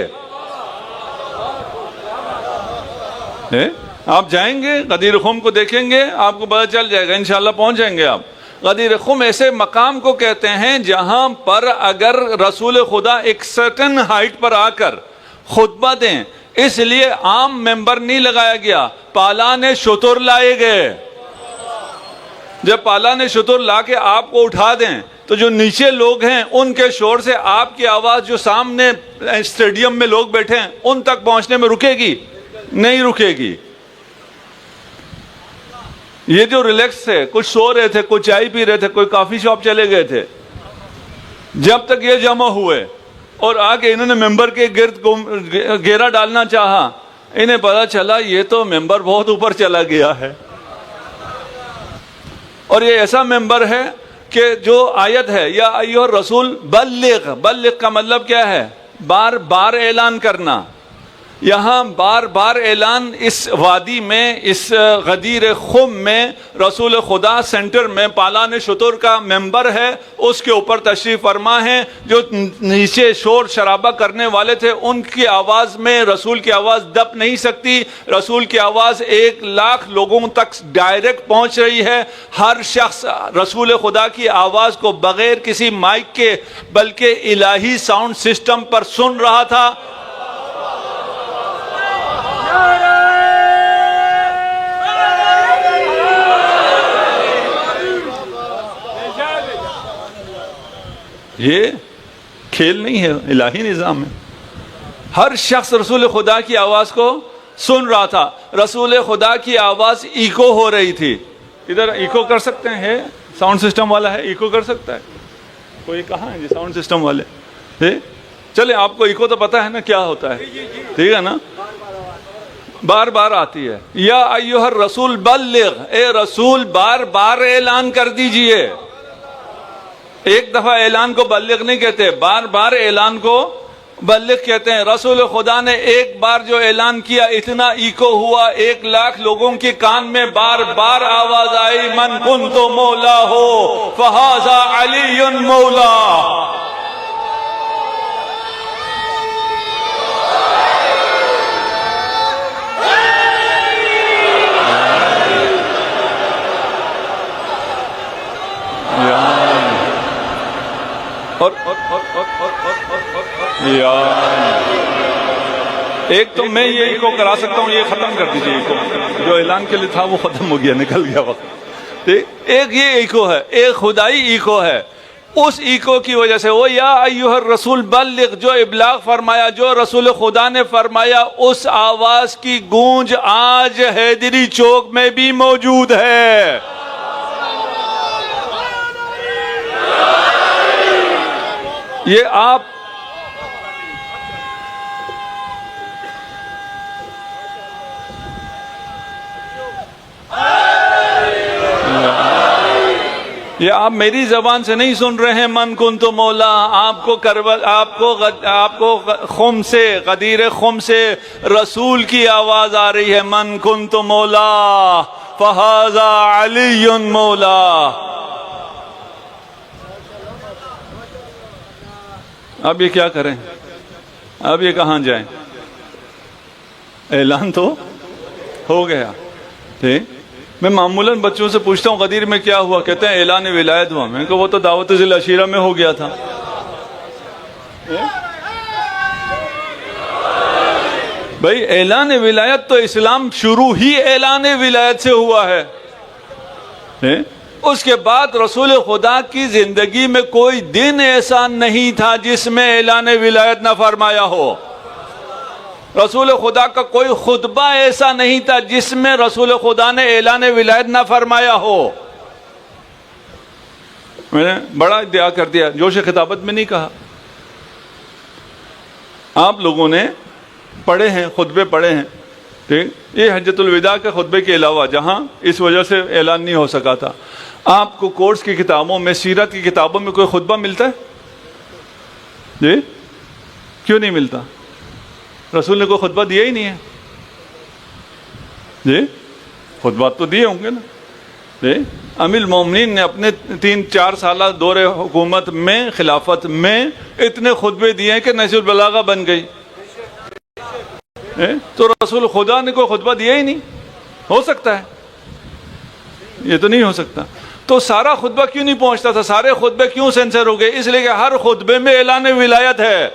آپ جائیں گے غدیر خم کو دیکھیں گے, آپ کو پتہ چل جائے گا, انشاءاللہ پہنچ جائیں گے آپ. غدیر خم ایسے مقام کو کہتے ہیں جہاں پر اگر رسول خدا ایک سرٹن ہائٹ پر آ کر خطبہ دیں, اس لیے عام ممبر نہیں لگایا گیا, پالان شتر لائے گئے. جب پالان شتر لا کے آپ کو اٹھا دیں تو جو نیچے لوگ ہیں ان کے شور سے آپ کی آواز جو سامنے اسٹیڈیم میں لوگ بیٹھے ہیں ان تک پہنچنے میں رکے گی؟ نہیں رکے گی. یہ جو ریلیکس ہے, کچھ سو رہے تھے, کوئی چائے پی رہے تھے, کوئی کافی شاپ چلے گئے تھے, جب تک یہ جمع ہوئے اور آگے انہوں نے ممبر کے گرد گھیرا ڈالنا چاہا, انہیں پتا چلا یہ تو ممبر بہت اوپر چلا گیا ہے. اور یہ ایسا ممبر ہے کہ جو آیت ہے, یا ایھا الرسول بلغ, بلغ کا مطلب کیا ہے؟ بار بار اعلان کرنا. یہاں بار بار اعلان اس وادی میں, اس غدیر خم میں رسول خدا سینٹر میں پالان شتر کا ممبر ہے, اس کے اوپر تشریف فرما ہے. جو نیچے شور شرابہ کرنے والے تھے ان کی آواز میں رسول کی آواز دب نہیں سکتی. رسول کی آواز 1,00,000 لوگوں تک ڈائریکٹ پہنچ رہی ہے. ہر شخص رسول خدا کی آواز کو بغیر کسی مائک کے بلکہ الہی ساؤنڈ سسٹم پر سن رہا تھا. یہ کھیل نہیں ہے, الہی نظام ہے. ہر شخص رسول خدا کی آواز کو سن رہا تھا. رسول خدا کی آواز ایکو ہو رہی تھی. ادھر ایکو کر سکتے ہیں, ساؤنڈ سسٹم والا ہے, ایکو کر سکتا ہے کوئی؟ کہاں ہے جی ساؤنڈ سسٹم والے؟ چلے آپ کو ایکو تو پتا ہے نا کیا ہوتا ہے, ٹھیک ہے نا؟ بار بار آتی ہے. یا ایھا الرسول بلغ, اے رسول بار بار اعلان کر دیجئے. ایک دفعہ اعلان کو بلغ نہیں کہتے, بار بار اعلان کو بلغ کہتے ہیں. رسول خدا نے ایک بار جو اعلان کیا اتنا ایکو ہوا, 1,00,000 لوگوں کے کان میں بار بار آواز آئی, من کنت مولا ہو فہذا علی مولا. ایک تو میں یہ ایکو کرا سکتا ہوں, یہ ختم کر دیجئے. ایکو جو اعلان کے لیے تھا وہ ختم ہو گیا, نکل گیا وقت. ایک یہ ایکو ہے, ایک خدائی ایکو ہے. اس ایکو کی وجہ سے وہ یا ایھا الرسول بلغ, جو ابلاغ فرمایا, جو رسول خدا نے فرمایا, اس آواز کی گونج آج حیدری چوک میں بھی موجود ہے. یہ آپ میری زبان سے نہیں سن رہے ہیں. من کنت مولا, آپ کو خم سے, غدیر خم سے رسول کی آواز آ رہی ہے. من کنت مولا فہذا علی مولا. اب یہ کیا کریں؟ اب یہ کہاں جائیں؟ اعلان تو ہو گیا. ٹھیک, میں معمولاً بچوں سے پوچھتا ہوں غدیر میں کیا ہوا، کہتے ہیں اعلان ولایت ہوا. میں کہ وہ تو دعوت ذی العشیرہ میں ہو گیا تھا. بھائی اعلان ولایت تو اسلام شروع ہی اعلان ولایت سے ہوا ہے. اس کے بعد رسول خدا کی زندگی میں کوئی دن ایسا نہیں تھا جس میں اعلان ولایت نہ فرمایا ہو. رسول خدا کا کوئی خطبہ ایسا نہیں تھا جس میں رسول خدا نے اعلان ولایت نہ فرمایا ہو. میں نے بڑا ادعا کر دیا، جوش خطابت میں نہیں کہا. آپ لوگوں نے پڑھے ہیں، خطبے پڑھے ہیں، ٹھیک. یہ حجۃ الوداع کے خطبے کے علاوہ جہاں اس وجہ سے اعلان نہیں ہو سکا تھا. آپ کو کورس کی کتابوں میں، سیرت کی کتابوں میں کوئی خطبہ ملتا ہے؟ جی کیوں نہیں ملتا؟ رسول نے کوئی خطبہ دیا ہی نہیں ہے. جی خطبات تو دیے ہوں گے نا. جی امیر المومنین نے اپنے 3-4 سالہ دور حکومت میں، خلافت میں اتنے خطبے دیے ہیں کہ نہج البلاغہ بن گئی. تو رسول خدا نے کوئی خطبہ دیا ہی نہیں. ہو سکتا ہے؟ یہ تو نہیں ہو سکتا. تو سارا خطبہ کیوں نہیں پہنچتا تھا؟ سارے خطبے کیوں سینسر ہو گئے؟ اس لیے کہ ہر خطبے میں اعلان ولایت ہے.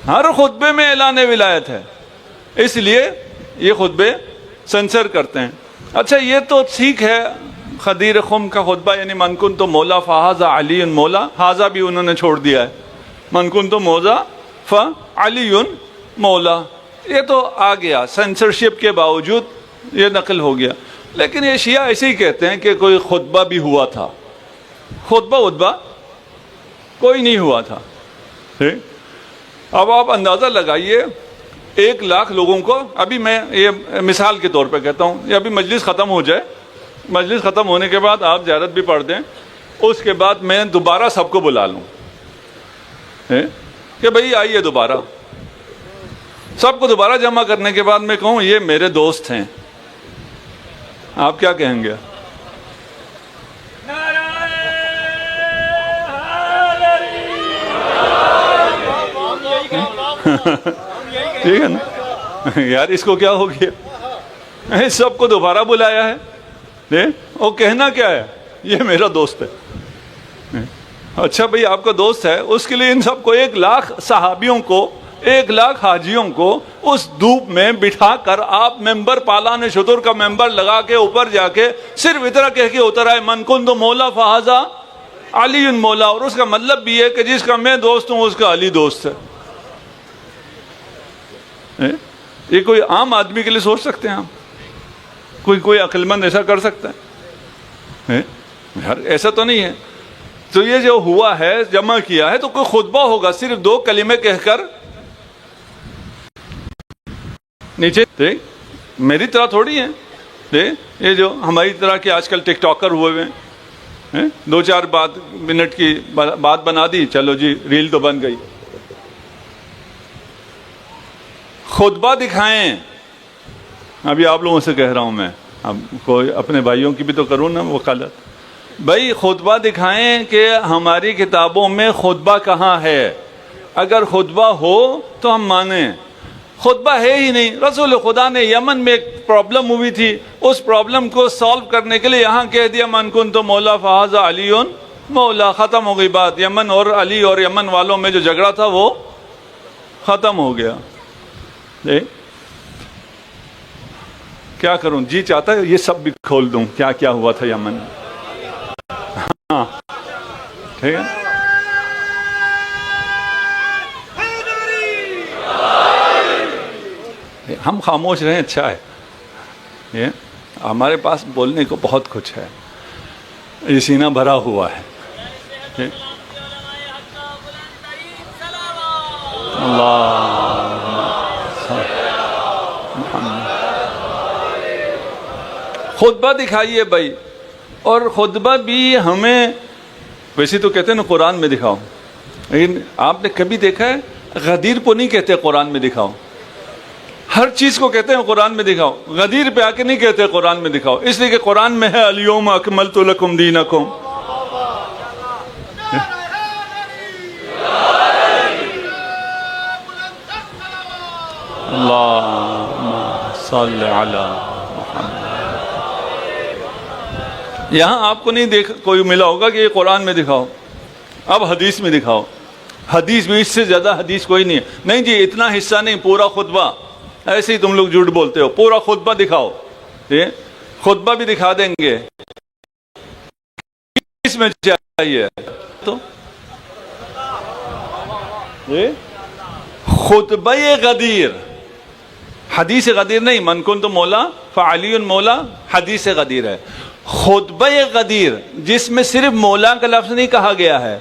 ہر خطبے میں اعلان ولایت ہے، اس لیے یہ خطبے سینسر کرتے ہیں. اچھا یہ تو ٹھیک ہے، خدیر خم کا خطبہ یعنی من کنت مولا فہذا علی مولا، ہاذا بھی انہوں نے چھوڑ دیا ہے. من کنت مولا فعلی مولا یہ تو آ گیا، سینسرشپ کے باوجود یہ نقل ہو گیا. لیکن یہ شیعہ ایسے ہی کہتے ہیں کہ کوئی خطبہ بھی ہوا تھا. خطبہ کوئی نہیں ہوا تھا. اب آپ اندازہ لگائیے 1 لاکھ لوگوں کو، ابھی میں یہ مثال کے طور پہ کہتا ہوں، یہ ابھی مجلس ختم ہو جائے، مجلس ختم ہونے کے بعد آپ زیارت بھی پڑھ دیں، اس کے بعد میں دوبارہ سب کو بلا لوں کہ بھئی آئیے دوبارہ. سب کو دوبارہ جمع کرنے کے بعد میں کہوں یہ میرے دوست ہیں، آپ کیا کہیں گے؟ ٹھیک ہے نا یار، اس کو کیا ہو گیا؟ سب کو دوبارہ بلایا ہے اور کہنا کیا ہے؟ یہ میرا دوست ہے. اچھا بھئی آپ کا دوست ہے، اس کے لیے ان سب کو 1 لاکھ صحابیوں کو، 1 لاکھ حاجیوں کو اس دھوپ میں بٹھا کر آپ ممبر پالان شتر کا ممبر لگا کے اوپر جا کے صرف اتنا کہہ کے اتر آئے من کنت مولا فہذا علی مولا، اور اس کا مطلب بھی ہے کہ جس کا میں دوست ہوں اس کا علی دوست ہے. یہ کوئی عام آدمی کے لیے سوچ سکتے ہیں آپ؟ کوئی عقل مند ایسا کر سکتا ہے؟ یار ایسا تو نہیں ہے. تو یہ جو ہوا ہے، جمع کیا ہے، تو کوئی خطبہ ہوگا، صرف 2 کلمے کہہ کر نیچے. دیکھ میری طرح تھوڑی ہے، یہ جو ہماری طرح کے آج کل ٹک ٹاکر ہوئے ہیں، 2-4 منٹ کی بات بنا دی، چلو جی ریل تو بن گئی. خطبہ دکھائیں. ابھی آپ لوگوں سے کہہ رہا ہوں میں، اب کوئی اپنے بھائیوں کی بھی تو کروں نا وکالت. بھائی خطبہ دکھائیں کہ ہماری کتابوں میں خطبہ کہاں ہے. اگر خطبہ ہو تو ہم مانیں. خطبہ ہے ہی نہیں. رسول خدا نے یمن میں ایک پرابلم ہوئی تھی، اس پرابلم کو سالو کرنے کے لیے یہاں کہہ دیا من کنت مولا فہذا علی مولا، ختم ہو گئی بات. یمن اور علی اور یمن والوں میں جو جھگڑا تھا وہ ختم ہو گیا. کیا کروں، جی چاہتا ہے یہ سب بھی کھول دوں کیا کیا ہوا تھا یمن. ہاں ٹھیک ہے. ہم خاموش رہیں اچھا ہے. یہ ہمارے پاس بولنے کو بہت کچھ ہے، یہ سینہ بھرا ہوا ہے. اللہ خطبہ دکھائیے بھائی. اور خطبہ بھی ہمیں ویسے تو کہتے ہیں نا قرآن میں دکھاؤ، لیکن آپ نے کبھی دیکھا ہے غدیر کو نہیں کہتے قرآن میں دکھاؤ. ہر چیز کو کہتے ہیں قرآن میں دکھاؤ، غدیر پہ آ کے نہیں کہتے قرآن میں دکھاؤ، اس لیے کہ قرآن میں ہے الیوم اکملت لکم دینکم. اللہم صل علی محمد. یہاں آپ کو نہیں کوئی ملا ہوگا کہ یہ قرآن میں دکھاؤ، اب حدیث میں دکھاؤ، حدیث بھی اس سے زیادہ حدیث کوئی نہیں ہے، نہیں جی اتنا حصہ نہیں، پورا خطبہ، ایسے ہی تم لوگ جھوٹ بولتے ہو، پورا خطبہ دکھاؤ، خطبہ بھی دکھا دیں گے، اس میں چاہیے تو خطبہ غدیر، حدیث غدیر نہیں، من کنت مولا فعلی مولا حدیث غدیر ہے، خطبہ غدیر جس میں صرف مولا کا لفظ نہیں کہا گیا ہے،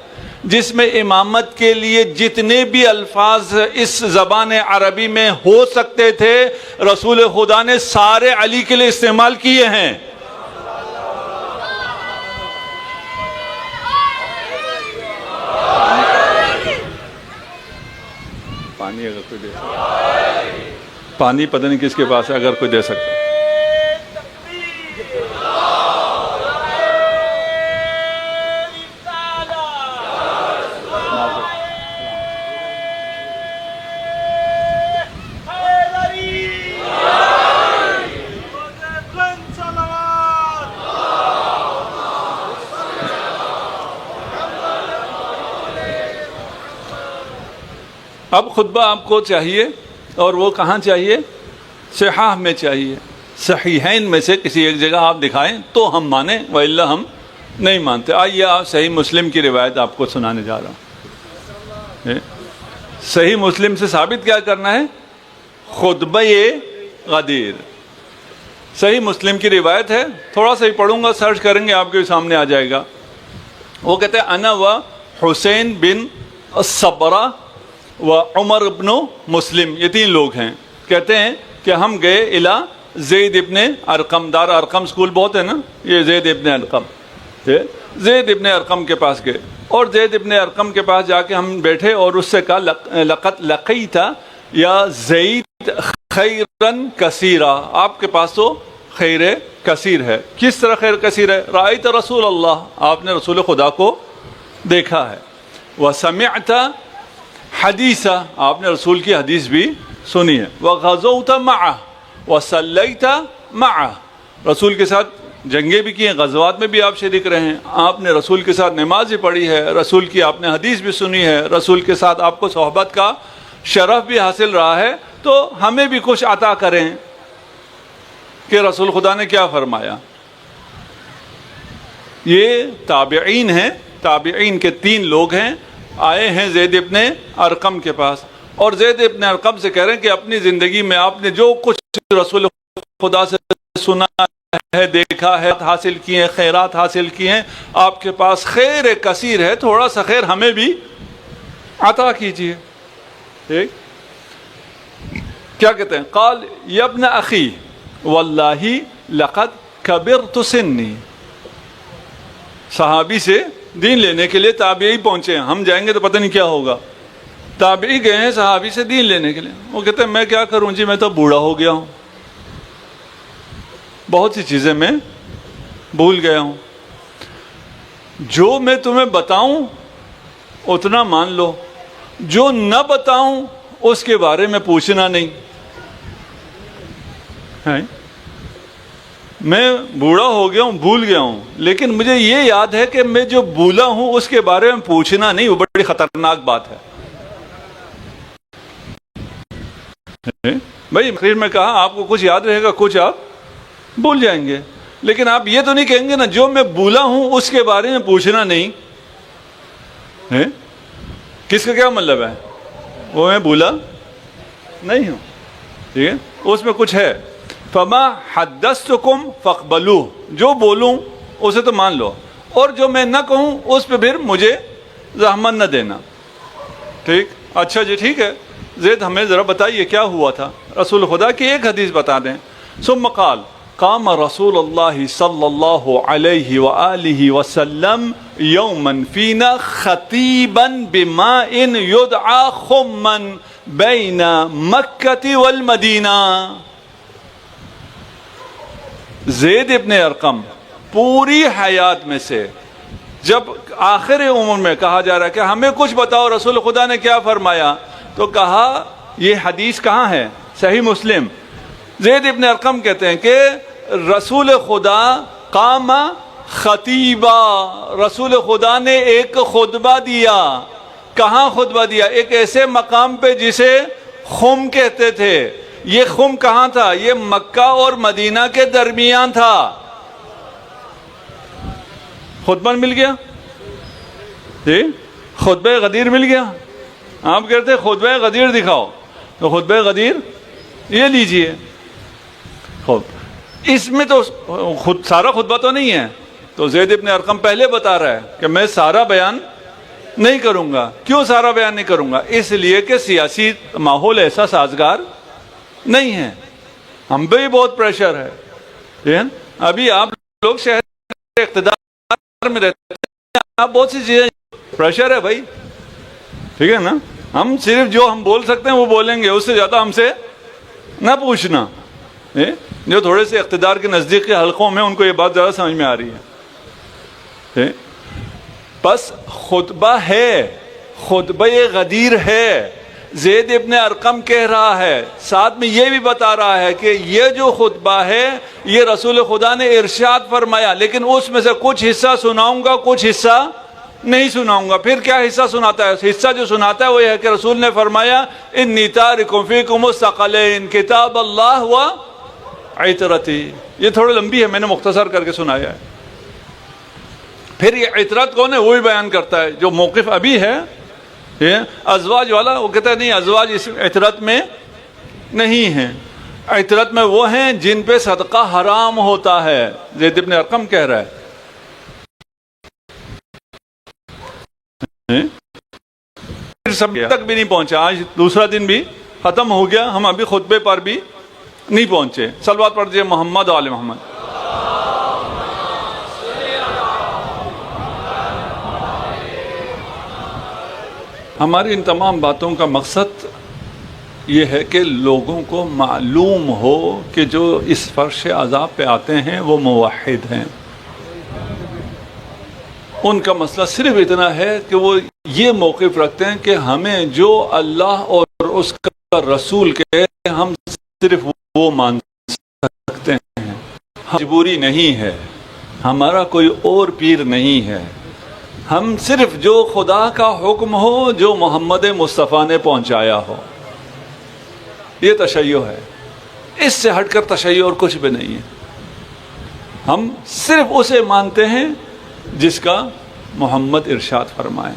جس میں امامت کے لیے جتنے بھی الفاظ اس زبان عربی میں ہو سکتے تھے رسول خدا نے سارے علی کے لیے استعمال کیے ہیں۔ پانی اگر کوئی دے سکتا، پانی پتہ نہیں کس کے پاس ہے، اگر کوئی دے سکتا۔ اب خطبہ آپ کو چاہیے، اور وہ کہاں چاہیے؟ صحاح میں چاہیے، صحیحین میں سے کسی ایک جگہ آپ دکھائیں تو ہم مانیں، وإلا ہم نہیں مانتے۔ آئیے آپ صحیح مسلم کی روایت آپ کو سنانے جا رہا ہوں۔ صحیح مسلم سے ثابت کیا کرنا ہے؟ خطبہ غدیر۔ صحیح مسلم کی روایت ہے، تھوڑا سا ہی پڑھوں گا، سرچ کریں گے آپ کے سامنے آ جائے گا۔ وہ کہتے ہیں انا و حسین بن الصبرہ و عمر ابن مسلم، یہ تین لوگ ہیں، کہتے ہیں کہ ہم گئے الی زید ابن ارقم، دار ارقم سکول بہت ہے نا، یہ زید ابن ارقم، زید ابن ارقم کے پاس گئے، اور زید ابن ارقم کے پاس جا کے ہم بیٹھے اور اس سے کہا لقد لقیت یا زید خیرن کثیرا، آپ کے پاس تو خیر کثیر ہے۔ کس طرح خیر کثیر ہے؟ رأیت رسول اللہ، آپ نے رسول خدا کو دیکھا ہے، وسمعت حدیثہ، آپ نے رسول کی حدیث بھی سنی ہے، وغزوت معہ وصلیت معہ، رسول کے ساتھ جنگیں بھی کی ہیں، غزوات میں بھی آپ شریک رہے ہیں، آپ نے رسول کے ساتھ نماز بھی پڑھی ہے، رسول کی آپ نے حدیث بھی سنی ہے، رسول کے ساتھ آپ کو صحبت کا شرف بھی حاصل رہا ہے، تو ہمیں بھی کچھ عطا کریں کہ رسول خدا نے کیا فرمایا۔ یہ تابعین ہیں، تابعین کے تین لوگ ہیں، آئے ہیں زید ابن ارقم کے پاس، اور زید ابن ارقم سے کہہ رہے ہیں کہ اپنی زندگی میں آپ نے جو کچھ رسول خدا سے سنا ہے، دیکھا ہے، حاصل کیے ہیں، خیرات حاصل کیے ہیں، آپ کے پاس خیر کثیر ہے، تھوڑا سا خیر ہمیں بھی عطا کیجیے۔ ٹھیک، کیا کہتے ہیں؟ قال یا ابن اخی واللہ لقد کبرت سنی، صحابی سے دین لینے کے لیے تابعی پہنچے ہیں، ہم جائیں گے تو پتہ نہیں کیا ہوگا، تابعی گئے ہیں صحابی سے دین لینے کے لیے، وہ کہتے ہیں میں کیا کروں جی، میں تو بوڑھا ہو گیا ہوں، بہت سی چیزیں میں بھول گیا ہوں، جو میں تمہیں بتاؤں اتنا مان لو، جو نہ بتاؤں اس کے بارے میں پوچھنا نہیں ہے۔ میں بوڑھا ہو گیا ہوں، بھول گیا ہوں، لیکن مجھے یہ یاد ہے کہ میں جو بھولا ہوں اس کے بارے میں پوچھنا نہیں، وہ بڑی خطرناک بات ہے۔ بھائی آخر میں کہا آپ کو کچھ یاد رہے گا، کچھ آپ بھول جائیں گے، لیکن آپ یہ تو نہیں کہیں گے نا جو میں بھولا ہوں اس کے بارے میں پوچھنا نہیں ہے۔ کس کا کیا مطلب ہے؟ وہ میں بھولا نہیں ہوں، ٹھیک ہے، اس میں کچھ ہے۔ فما حدثتکم فاقبلوہ، جو بولوں اسے تو مان لو، اور جو میں نہ کہوں اس پہ پھر مجھے زحمت نہ دینا۔ ٹھیک، اچھا جی ٹھیک ہے، زید ہمیں ذرا بتائیے کیا ہوا تھا، رسول خدا کی ایک حدیث بتا دیں۔ ثم قال قام رسول اللہ صلی اللہ علیہ وآلہ وسلم یوما فینا خطیبا بماء یدعا خما بین مکہ والمدینہ۔ زید ابن ارقم پوری حیات میں سے جب آخر عمر میں کہا جا رہا ہے کہ ہمیں کچھ بتاؤ رسول خدا نے کیا فرمایا، تو کہا یہ حدیث کہاں ہے؟ صحیح مسلم۔ زید ابن ارقم کہتے ہیں کہ رسول خدا قام خطیبا، رسول خدا نے ایک خطبہ دیا. کہاں خطبہ دیا؟ ایک ایسے مقام پہ جسے خم کہتے تھے. یہ خم کہاں تھا؟ یہ مکہ اور مدینہ کے درمیان تھا. خطبہ مل گیا جی، خطبہ غدیر مل گیا. آپ کہتے خطبہ غدیر دکھاؤ، تو خطبہ غدیر یہ لیجئے. اس میں تو خود سارا خطبہ تو نہیں ہے. تو زید ابن ارقم پہلے بتا رہا ہے کہ میں سارا بیان نہیں کروں گا. کیوں سارا بیان نہیں کروں گا؟ اس لیے کہ سیاسی ماحول ایسا سازگار نہیں ہے. ہم پہ بھی بہت پریشر ہے. ابھی آپ لوگ شہر اقتدار میں رہتے ہیں، آپ بہت سی چیزیں پریشر ہے بھائی، ٹھیک ہے نا. ہم صرف جو ہم بول سکتے ہیں وہ بولیں گے، اس سے زیادہ ہم سے نہ پوچھنا. جو تھوڑے سے اقتدار کے نزدیک کے حلقوں میں ان کو یہ بات زیادہ سمجھ میں آ رہی ہے. بس خطبہ ہے، خطبہ غدیر ہے. زید ابن ارقم کہہ رہا ہے، ساتھ میں یہ بھی بتا رہا ہے کہ یہ جو خطبہ ہے یہ رسول خدا نے ارشاد فرمایا، لیکن اس میں سے کچھ حصہ سناؤں گا، کچھ حصہ نہیں سناؤں گا. پھر کیا حصہ سناتا ہے؟ حصہ جو سناتا ہے وہ یہ ہے کہ رسول نے فرمایا انی تارکم فیکم الثقلین کتاب اللہ و عطرتی. یہ تھوڑی لمبی ہے، میں نے مختصر کر کے سنایا ہے. پھر یہ عطرت کون ہے وہ بھی بیان کرتا ہے. جو موقف ابھی ہے ازواج والا، وہ کہتا ہے نہیں، ازواج اس عطرت میں نہیں ہیں. عطرت میں وہ ہیں جن پہ صدقہ حرام ہوتا ہے. زید ابن ارقم کہہ رہا ہے. پھر سب تک بھی نہیں پہنچا. آج دوسرا دن بھی ختم ہو گیا، ہم ابھی خطبے پر بھی نہیں پہنچے. صلوات پڑھ دیجئے محمد و آل محمد. ہماری ان تمام باتوں کا مقصد یہ ہے کہ لوگوں کو معلوم ہو کہ جو اس فرش عذاب پہ آتے ہیں وہ موحد ہیں. ان کا مسئلہ صرف اتنا ہے کہ وہ یہ موقف رکھتے ہیں کہ ہمیں جو اللہ اور اس کا رسول کہے ہم صرف وہ مان سکتے ہیں. مجبوری نہیں ہے، ہمارا کوئی اور پیر نہیں ہے. ہم صرف جو خدا کا حکم ہو، جو محمد مصطفیٰ نے پہنچایا ہو، یہ تشیع ہے. اس سے ہٹ کر تشیع اور کچھ بھی نہیں ہے. ہم صرف اسے مانتے ہیں جس کا محمد ارشاد فرمائے.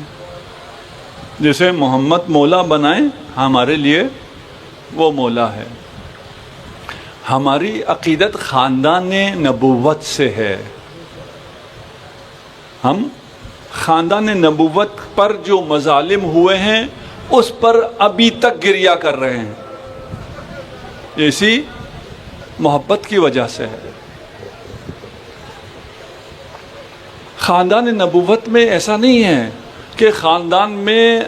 جسے محمد مولا بنائے ہمارے لیے وہ مولا ہے. ہماری عقیدت خاندان نبوت سے ہے. ہم خاندان نبوت پر جو مظالم ہوئے ہیں اس پر ابھی تک گریہ کر رہے ہیں. اسی محبت کی وجہ سے ہے. خاندان نبوت میں ایسا نہیں ہے کہ خاندان میں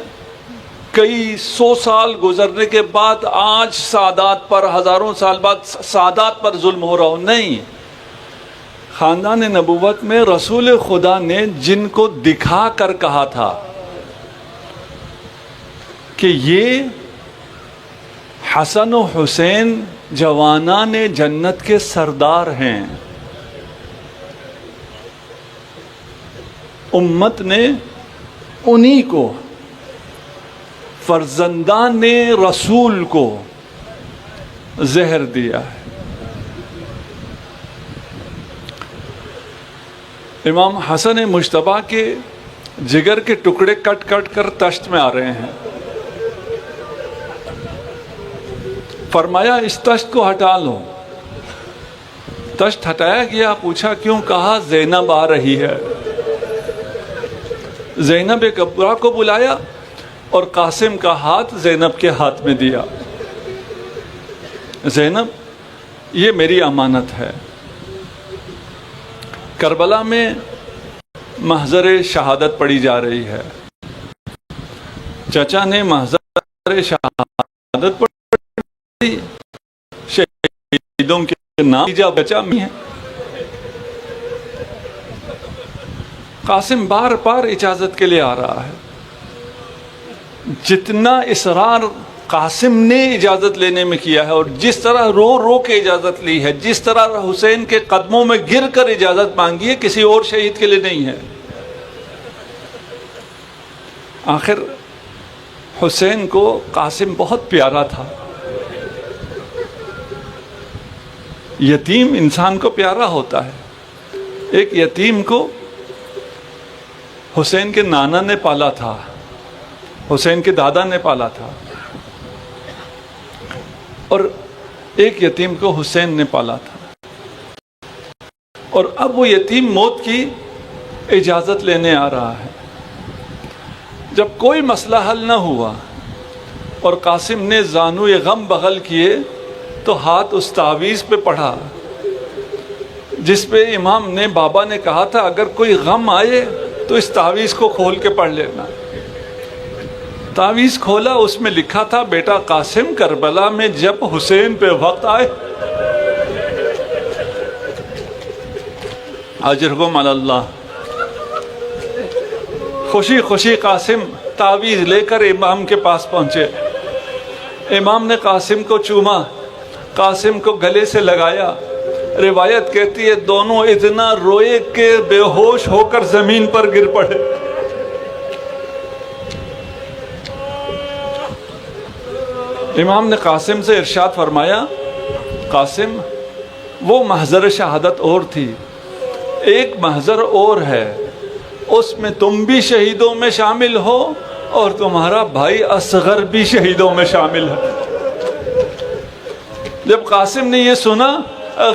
کئی سو سال گزرنے کے بعد آج سادات پر، ہزاروں سال بعد سادات پر ظلم ہو رہا ہو. نہیں، خاندان نبوت میں رسول خدا نے جن کو دکھا کر کہا تھا کہ یہ حسن و حسین جوانان جنت کے سردار ہیں، امت نے انہی کو، فرزندان رسول کو زہر دیا ہے. امام حسن مجتبی کے جگر کے ٹکڑے کٹ کٹ کر تشت میں آ رہے ہیں. فرمایا اس تشت کو ہٹا لو. تشت ہٹایا گیا. پوچھا کیوں؟ کہا زینب آ رہی ہے. زینب کبریٰ کو بلایا اور قاسم کا ہاتھ زینب کے ہاتھ میں دیا. زینب یہ میری امانت ہے. کربلا میں محضر شہادت پڑھی جا رہی ہے. چچا نے محضر شہادت پڑھی، شہیدوں کے نام چچا میں ہے. قاسم بار بار اجازت کے لیے آ رہا ہے. جتنا اصرار قاسم نے اجازت لینے میں کیا ہے، اور جس طرح رو رو کے اجازت لی ہے، جس طرح حسین کے قدموں میں گر کر اجازت مانگی ہے، کسی اور شہید کے لیے نہیں ہے۔ آخر حسین کو قاسم بہت پیارا تھا۔ یتیم انسان کو پیارا ہوتا ہے۔ ایک یتیم کو حسین کے نانا نے پالا تھا، حسین کے دادا نے پالا تھا، اور ایک یتیم کو حسین نے پالا تھا، اور اب وہ یتیم موت کی اجازت لینے آ رہا ہے۔ جب کوئی مسئلہ حل نہ ہوا اور قاسم نے زانوئے غم بغل کیے تو ہاتھ اس تعویذ پہ پڑھا جس پہ امام نے بابا نے کہا تھا اگر کوئی غم آئے تو اس تعویذ کو کھول کے پڑھ لینا۔ تعویذ کھولا، اس میں لکھا تھا بیٹا قاسم، کربلا میں جب حسین پہ وقت آئے، اجرکم علی اللہ، خوشی خوشی قاسم تعویذ لے کر امام کے پاس پہنچے۔ امام نے قاسم کو چوما، قاسم کو گلے سے لگایا۔ روایت کہتی ہے دونوں اتنا روئے کہ بے ہوش ہو کر زمین پر گر پڑے۔ امام نے قاسم سے ارشاد فرمایا، قاسم وہ محضر شہادت اور تھی، ایک محضر اور ہے، اس میں تم بھی شہیدوں میں شامل ہو اور تمہارا بھائی اصغر بھی شہیدوں میں شامل ہے۔ جب قاسم نے یہ سنا،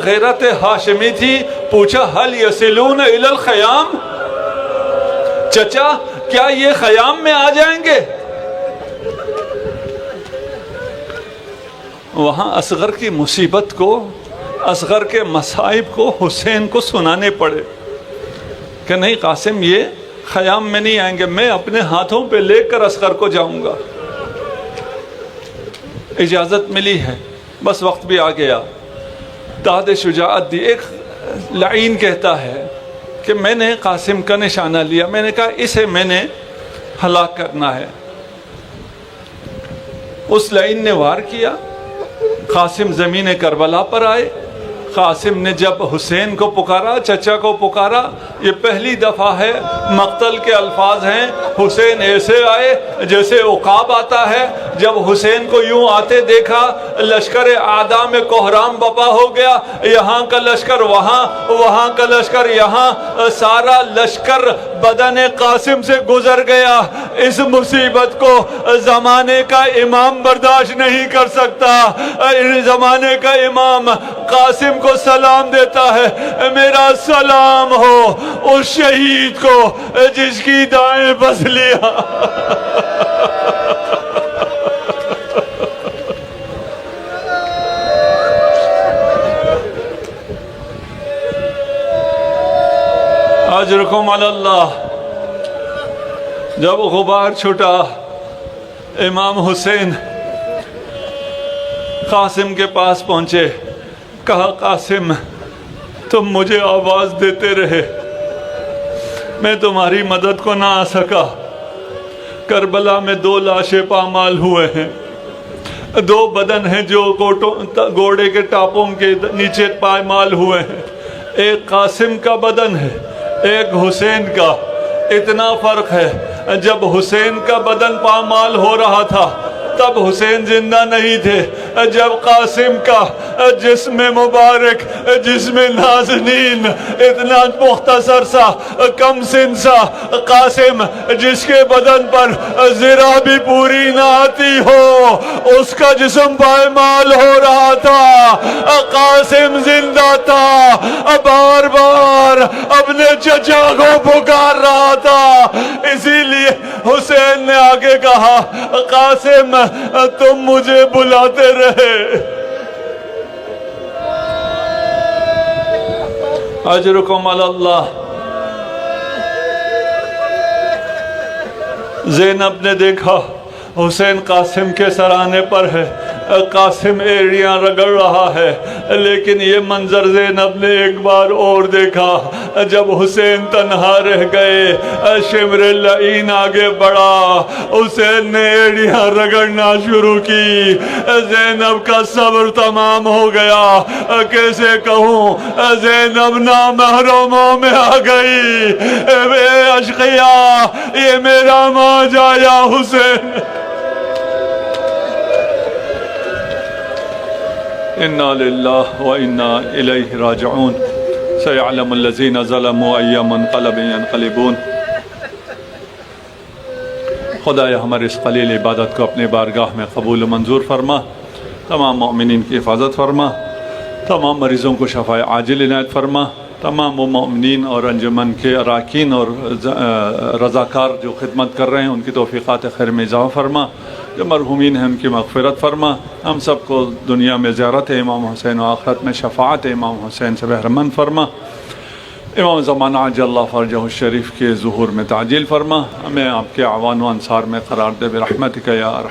غیرت ہاشمی تھی، پوچھا حل یصلون الی الخیام، چچا کیا یہ خیام میں آ جائیں گے؟ وہاں اصغر کی مصیبت کو، اصغر کے مصائب کو حسین کو سنانے پڑے کہ نہیں قاسم یہ خیام میں نہیں آئیں گے، میں اپنے ہاتھوں پہ لے کر اصغر کو جاؤں گا۔ اجازت ملی ہے، بس وقت بھی آ گیا۔ داد شجاعت دی۔ ایک لعین کہتا ہے کہ میں نے قاسم کا نشانہ لیا، میں نے کہا اسے میں نے ہلاک کرنا ہے۔ اس لعین نے وار کیا، قاسم زمین کربلا پر آئے۔ قاسم نے جب حسین کو پکارا، چچا کو پکارا، یہ پہلی دفعہ ہے، مقتل کے الفاظ ہیں، حسین ایسے آئے جیسے عقاب آتا ہے۔ جب حسین کو یوں آتے دیکھا، لشکر اعداء میں کوہرام بپا ہو گیا، یہاں کا لشکر وہاں، وہاں کا لشکر یہاں، سارا لشکر بدن قاسم سے گزر گیا۔ اس مصیبت کو زمانے کا امام برداشت نہیں کر سکتا۔ زمانے کا امام قاسم کو سلام دیتا ہے، میرا سلام ہو اس شہید کو جس کی دائیں پسلیاں اجرکم علی اللہ۔ جب غبار چھٹا، امام حسین قاسم کے پاس پہنچے، کہا قاسم تم مجھے آواز دیتے رہے، میں تمہاری مدد کو نہ آ سکا۔ کربلا میں 2 لاشیں پامال ہوئے ہیں، 2 بدن ہیں جو گھوڑے کے ٹاپوں کے نیچے پامال ہوئے ہیں، ایک قاسم کا بدن ہے، ایک حسین کا۔ اتنا فرق ہے، جب حسین کا بدن پامال ہو رہا تھا تب حسین زندہ نہیں تھے، جب قاسم کا جسم مبارک، جسم نازنین، اتنا مختصر سا، کم سن سا قاسم، جس کے بدن پر ذرا بھی پوری نہ آتی ہو، اس کا جسم پامال ہو رہا تھا، قاسم زندہ تھا، بار بار اپنے چچا کو پکار رہا تھا۔ اسی لیے حسین نے آگے کہا، قاسم تم مجھے بلاتے رہے۔ اجرکم علی اللہ۔ زینب نے دیکھا حسین قاسم کے سرانے پر ہے، قاسم ایڑیاں رگڑ رہا ہے، لیکن یہ منظر زینب نے ایک بار اور دیکھا۔ جب حسین تنہا رہ گئے، شمر لعین آگے بڑھا، حسین نے ایڑیاں رگڑنا شروع کی، زینب کا صبر تمام ہو گیا۔ کیسے کہوں، زینب نامحرموں میں آ گئی۔ اے اشقیا، یہ میرا ماں جایا حسین۔ انا للہ و انا الیہ راجعون۔ سیعلم الذین ظلموا ای منقلب ینقلبون۔ خدایا ہمارے اس قلیل عبادت کو اپنے بارگاہ میں قبول و منظور فرما، تمام مومنین کی حفاظت فرما، تمام مریضوں کو شفاء عاجل عنایت فرما، تمام وہ مومنین اور انجمن کے اراکین اور رضاکار جو خدمت کر رہے ہیں ان کی توفیقات خیر میں اضافہ فرما، جو مرحومین ہیں ان کی مغفرت فرما، ہم سب کو دنیا میں زیارت امام حسین و آخرت میں شفاعت امام حسین سے بہرمند فرما، امام زمانہ عجل اللہ فرجہ الشریف کے ظہور میں تعجیل فرما، ہمیں آپ کے اعوان و انصار میں قرار دے برحمتک یا ارحم